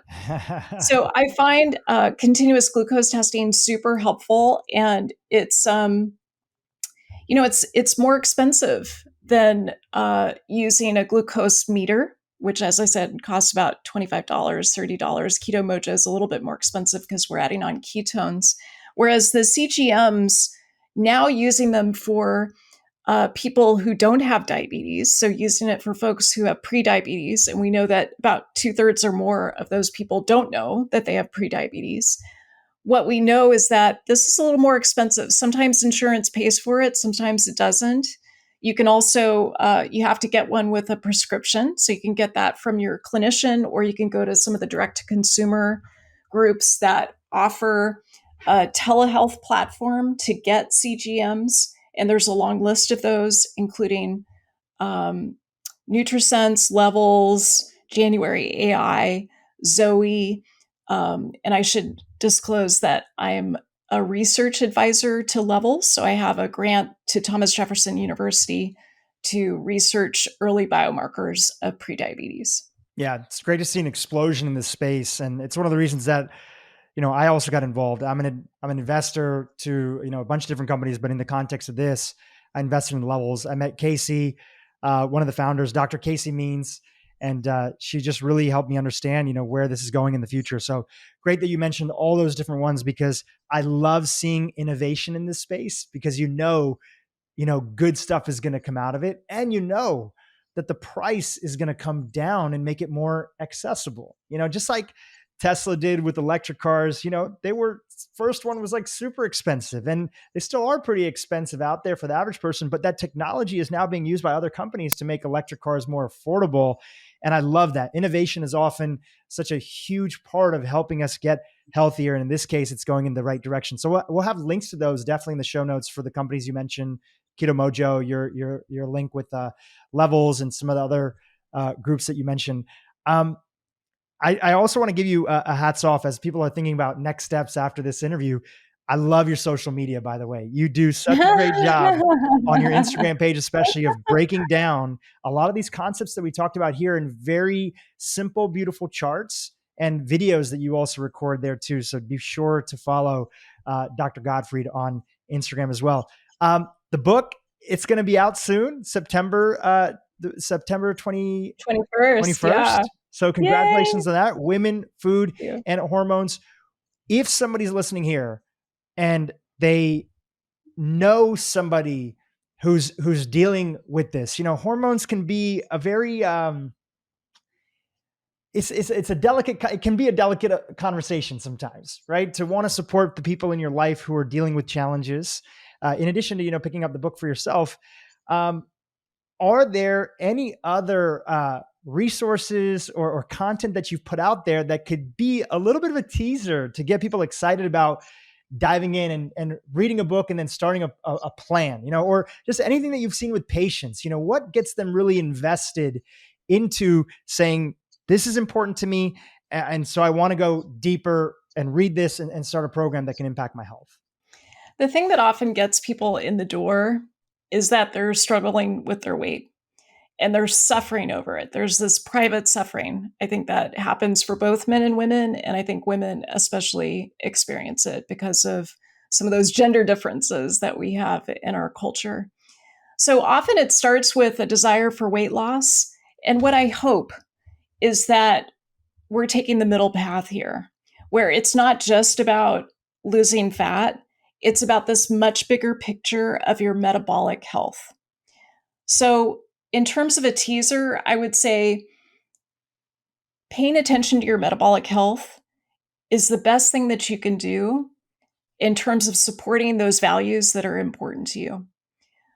So I find continuous glucose testing super helpful, and it's more expensive than using a glucose meter, which, as I said, costs about $25, $30. Keto Mojo is a little bit more expensive because we're adding on ketones. Whereas the CGMs, now using them for people who don't have diabetes, so using it for folks who have prediabetes, and we know that about 2/3 or more of those people don't know that they have prediabetes. What we know is that this is a little more expensive. Sometimes insurance pays for it, sometimes it doesn't. You can also, you have to get one with a prescription. So you can get that from your clinician, or you can go to some of the direct to consumer groups that offer a telehealth platform to get CGMs. And there's a long list of those, including NutriSense, Levels, January AI, Zoe. And I should disclose that I'm a research advisor to Levels. So I have a grant to Thomas Jefferson University to research early biomarkers of prediabetes. Yeah, it's great to see an explosion in this space. And it's one of the reasons that, I also got involved. I'm an investor to, a bunch of different companies, but in the context of this, I invested in Levels. I met Casey, one of the founders, Dr. Casey Means, and she just really helped me understand, where this is going in the future. So great that you mentioned all those different ones, because I love seeing innovation in this space, because good stuff is going to come out of it, and that the price is going to come down and make it more accessible. Just like Tesla did with electric cars, first one was like super expensive, and they still are pretty expensive out there for the average person, but that technology is now being used by other companies to make electric cars more affordable. And I love that. Innovation is often such a huge part of helping us get healthier. And in this case, it's going in the right direction. So we'll have links to those definitely in the show notes for the companies you mentioned, Keto Mojo, your link with Levels, and some of the other groups that you mentioned. I also want to give you a hats off as people are thinking about next steps after this interview. I love your social media, by the way. You do such a great job on your Instagram page, especially of breaking down a lot of these concepts that we talked about here in very simple, beautiful charts and videos that you also record there too. So be sure to follow Dr. Gottfried on Instagram as well. The book, it's going to be out soon, September 21st. Yeah. So congratulations Yay! on that. Women, Food, and Hormones. If somebody's listening here and they know somebody who's dealing with this, hormones can be a very, it can be a delicate conversation sometimes, right? To want to support the people in your life who are dealing with challenges, in addition to, picking up the book for yourself. Are there any other resources or content that you've put out there that could be a little bit of a teaser to get people excited about diving in and reading a book and then starting a plan, or just anything that you've seen with patients? What gets them really invested into saying, this is important to me, and so I want to go deeper and read this and start a program that can impact my health? The thing that often gets people in the door is that they're struggling with their weight and they're suffering over it. There's this private suffering, I think, that happens for both men and women. And I think women especially experience it because of some of those gender differences that we have in our culture. So often it starts with a desire for weight loss. And what I hope is that we're taking the middle path here, where it's not just about losing fat, it's about this much bigger picture of your metabolic health. So in terms of a teaser, I would say paying attention to your metabolic health is the best thing that you can do in terms of supporting those values that are important to you.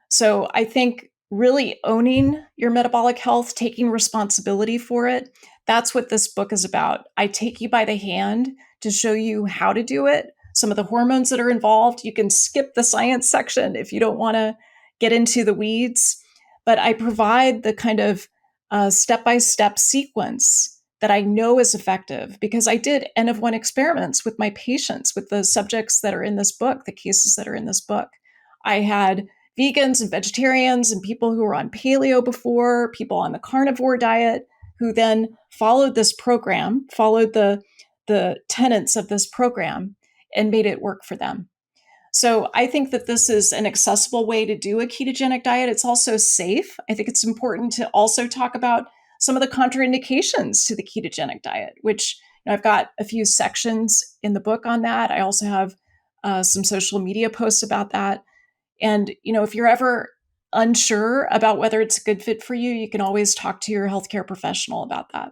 So I think really owning your metabolic health, taking responsibility for it, that's what this book is about. I take you by the hand to show you how to do it, some of the hormones that are involved. You can skip the science section if you don't want to get into the weeds, but I provide the kind of step-by-step sequence that I know is effective because I did N of 1 experiments with my patients, with the subjects that are in this book, the cases that are in this book. I had vegans and vegetarians and people who were on paleo before, people on the carnivore diet who then followed this program, followed the tenets of this program, and made it work for them. So I think that this is an accessible way to do a ketogenic diet. It's also safe. I think it's important to also talk about some of the contraindications to the ketogenic diet, which I've got a few sections in the book on that. I also have some social media posts about that. And, if you're ever unsure about whether it's a good fit for you, you can always talk to your healthcare professional about that.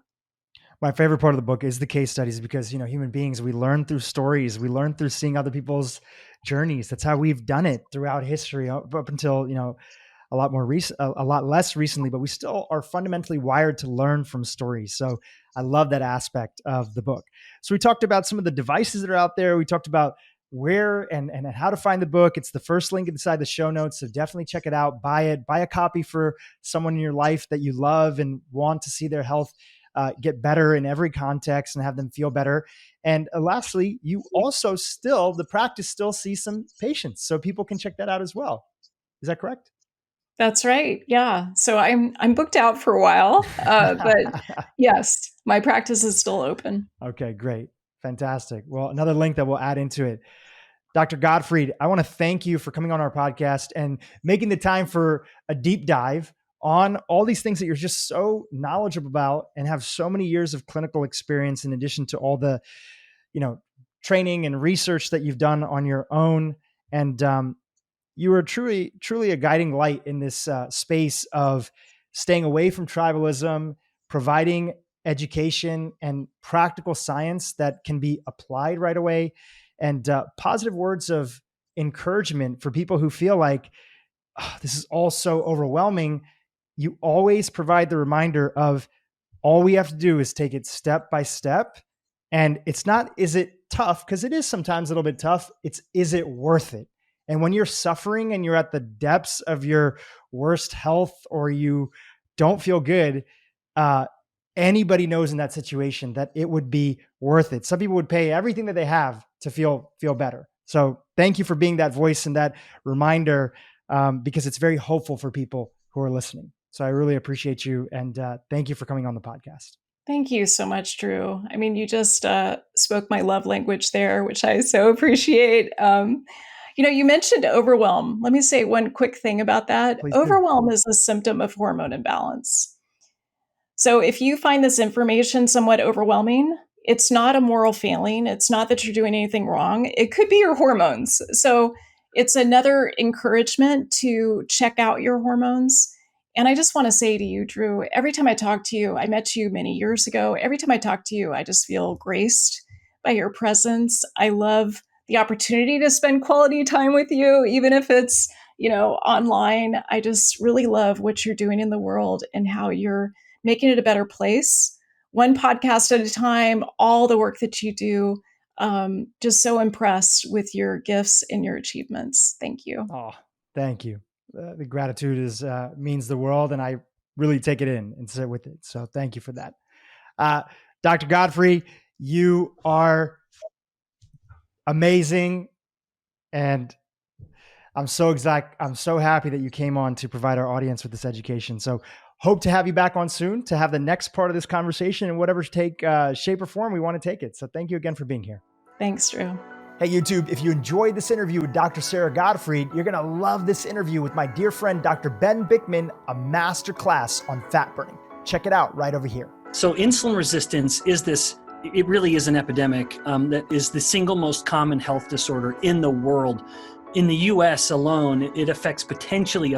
My favorite part of the book is the case studies because, human beings, we learn through stories. We learn through seeing other people's journeys. That's how we've done it throughout history up until, a lot less recently, but we still are fundamentally wired to learn from stories. So I love that aspect of the book. So we talked about some of the devices that are out there. We talked about where and how to find the book. It's the first link inside the show notes. So definitely check it out, buy it, buy a copy for someone in your life that you love and want to see their health get better in every context and have them feel better. And lastly, you also the practice still sees some patients. So people can check that out as well. Is that correct? That's right. Yeah. So I'm booked out for a while, but yes, my practice is still open. Okay, great. Fantastic. Well, another link that we'll add into it. Dr. Gottfried, I want to thank you for coming on our podcast and making the time for a deep dive on all these things that you're just so knowledgeable about and have so many years of clinical experience in addition to all the, training and research that you've done on your own. And you are truly a guiding light in this space of staying away from tribalism, providing education and practical science that can be applied right away, and positive words of encouragement for people who feel like this is all so overwhelming. You always provide the reminder of all we have to do is take it step by step. And it's not, is it tough? Because it is sometimes a little bit tough. It's, is it worth it? And when you're suffering and you're at the depths of your worst health or you don't feel good, anybody knows in that situation that it would be worth it. Some people would pay everything that they have to feel better. So thank you for being that voice and that reminder, because it's very hopeful for people who are listening. So I really appreciate you. And thank you for coming on the podcast. Thank you so much, Dhru. I mean, you just spoke my love language there, which I so appreciate. You mentioned overwhelm. Let me say one quick thing about that. Please overwhelm do. is a symptom of hormone imbalance. So if you find this information somewhat overwhelming, it's not a moral failing. It's not that you're doing anything wrong. It could be your hormones. So it's another encouragement to check out your hormones. And I just want to say to you, Dhru, every time I talk to you, I met you many years ago. Every time I talk to you, I just feel graced by your presence. I love the opportunity to spend quality time with you, even if it's, online. I just really love what you're doing in the world and how you're making it a better place. One podcast at a time, all the work that you do. Just so impressed with your gifts and your achievements. Thank you. Oh, thank you. The gratitude means the world, and I really take it in and sit with it. So thank you for that. Dr. Gottfried, you are amazing. And I'm so happy that you came on to provide our audience with this education. So hope to have you back on soon to have the next part of this conversation in whatever shape or form we want to take it. So thank you again for being here. Thanks, Dhru. Hey, YouTube, if you enjoyed this interview with Dr. Sara Gottfried, you're going to love this interview with my dear friend, Dr. Ben Bikman, a masterclass on fat burning. Check it out right over here. So insulin resistance it really is an epidemic that is the single most common health disorder in the world. In the US alone, it affects potentially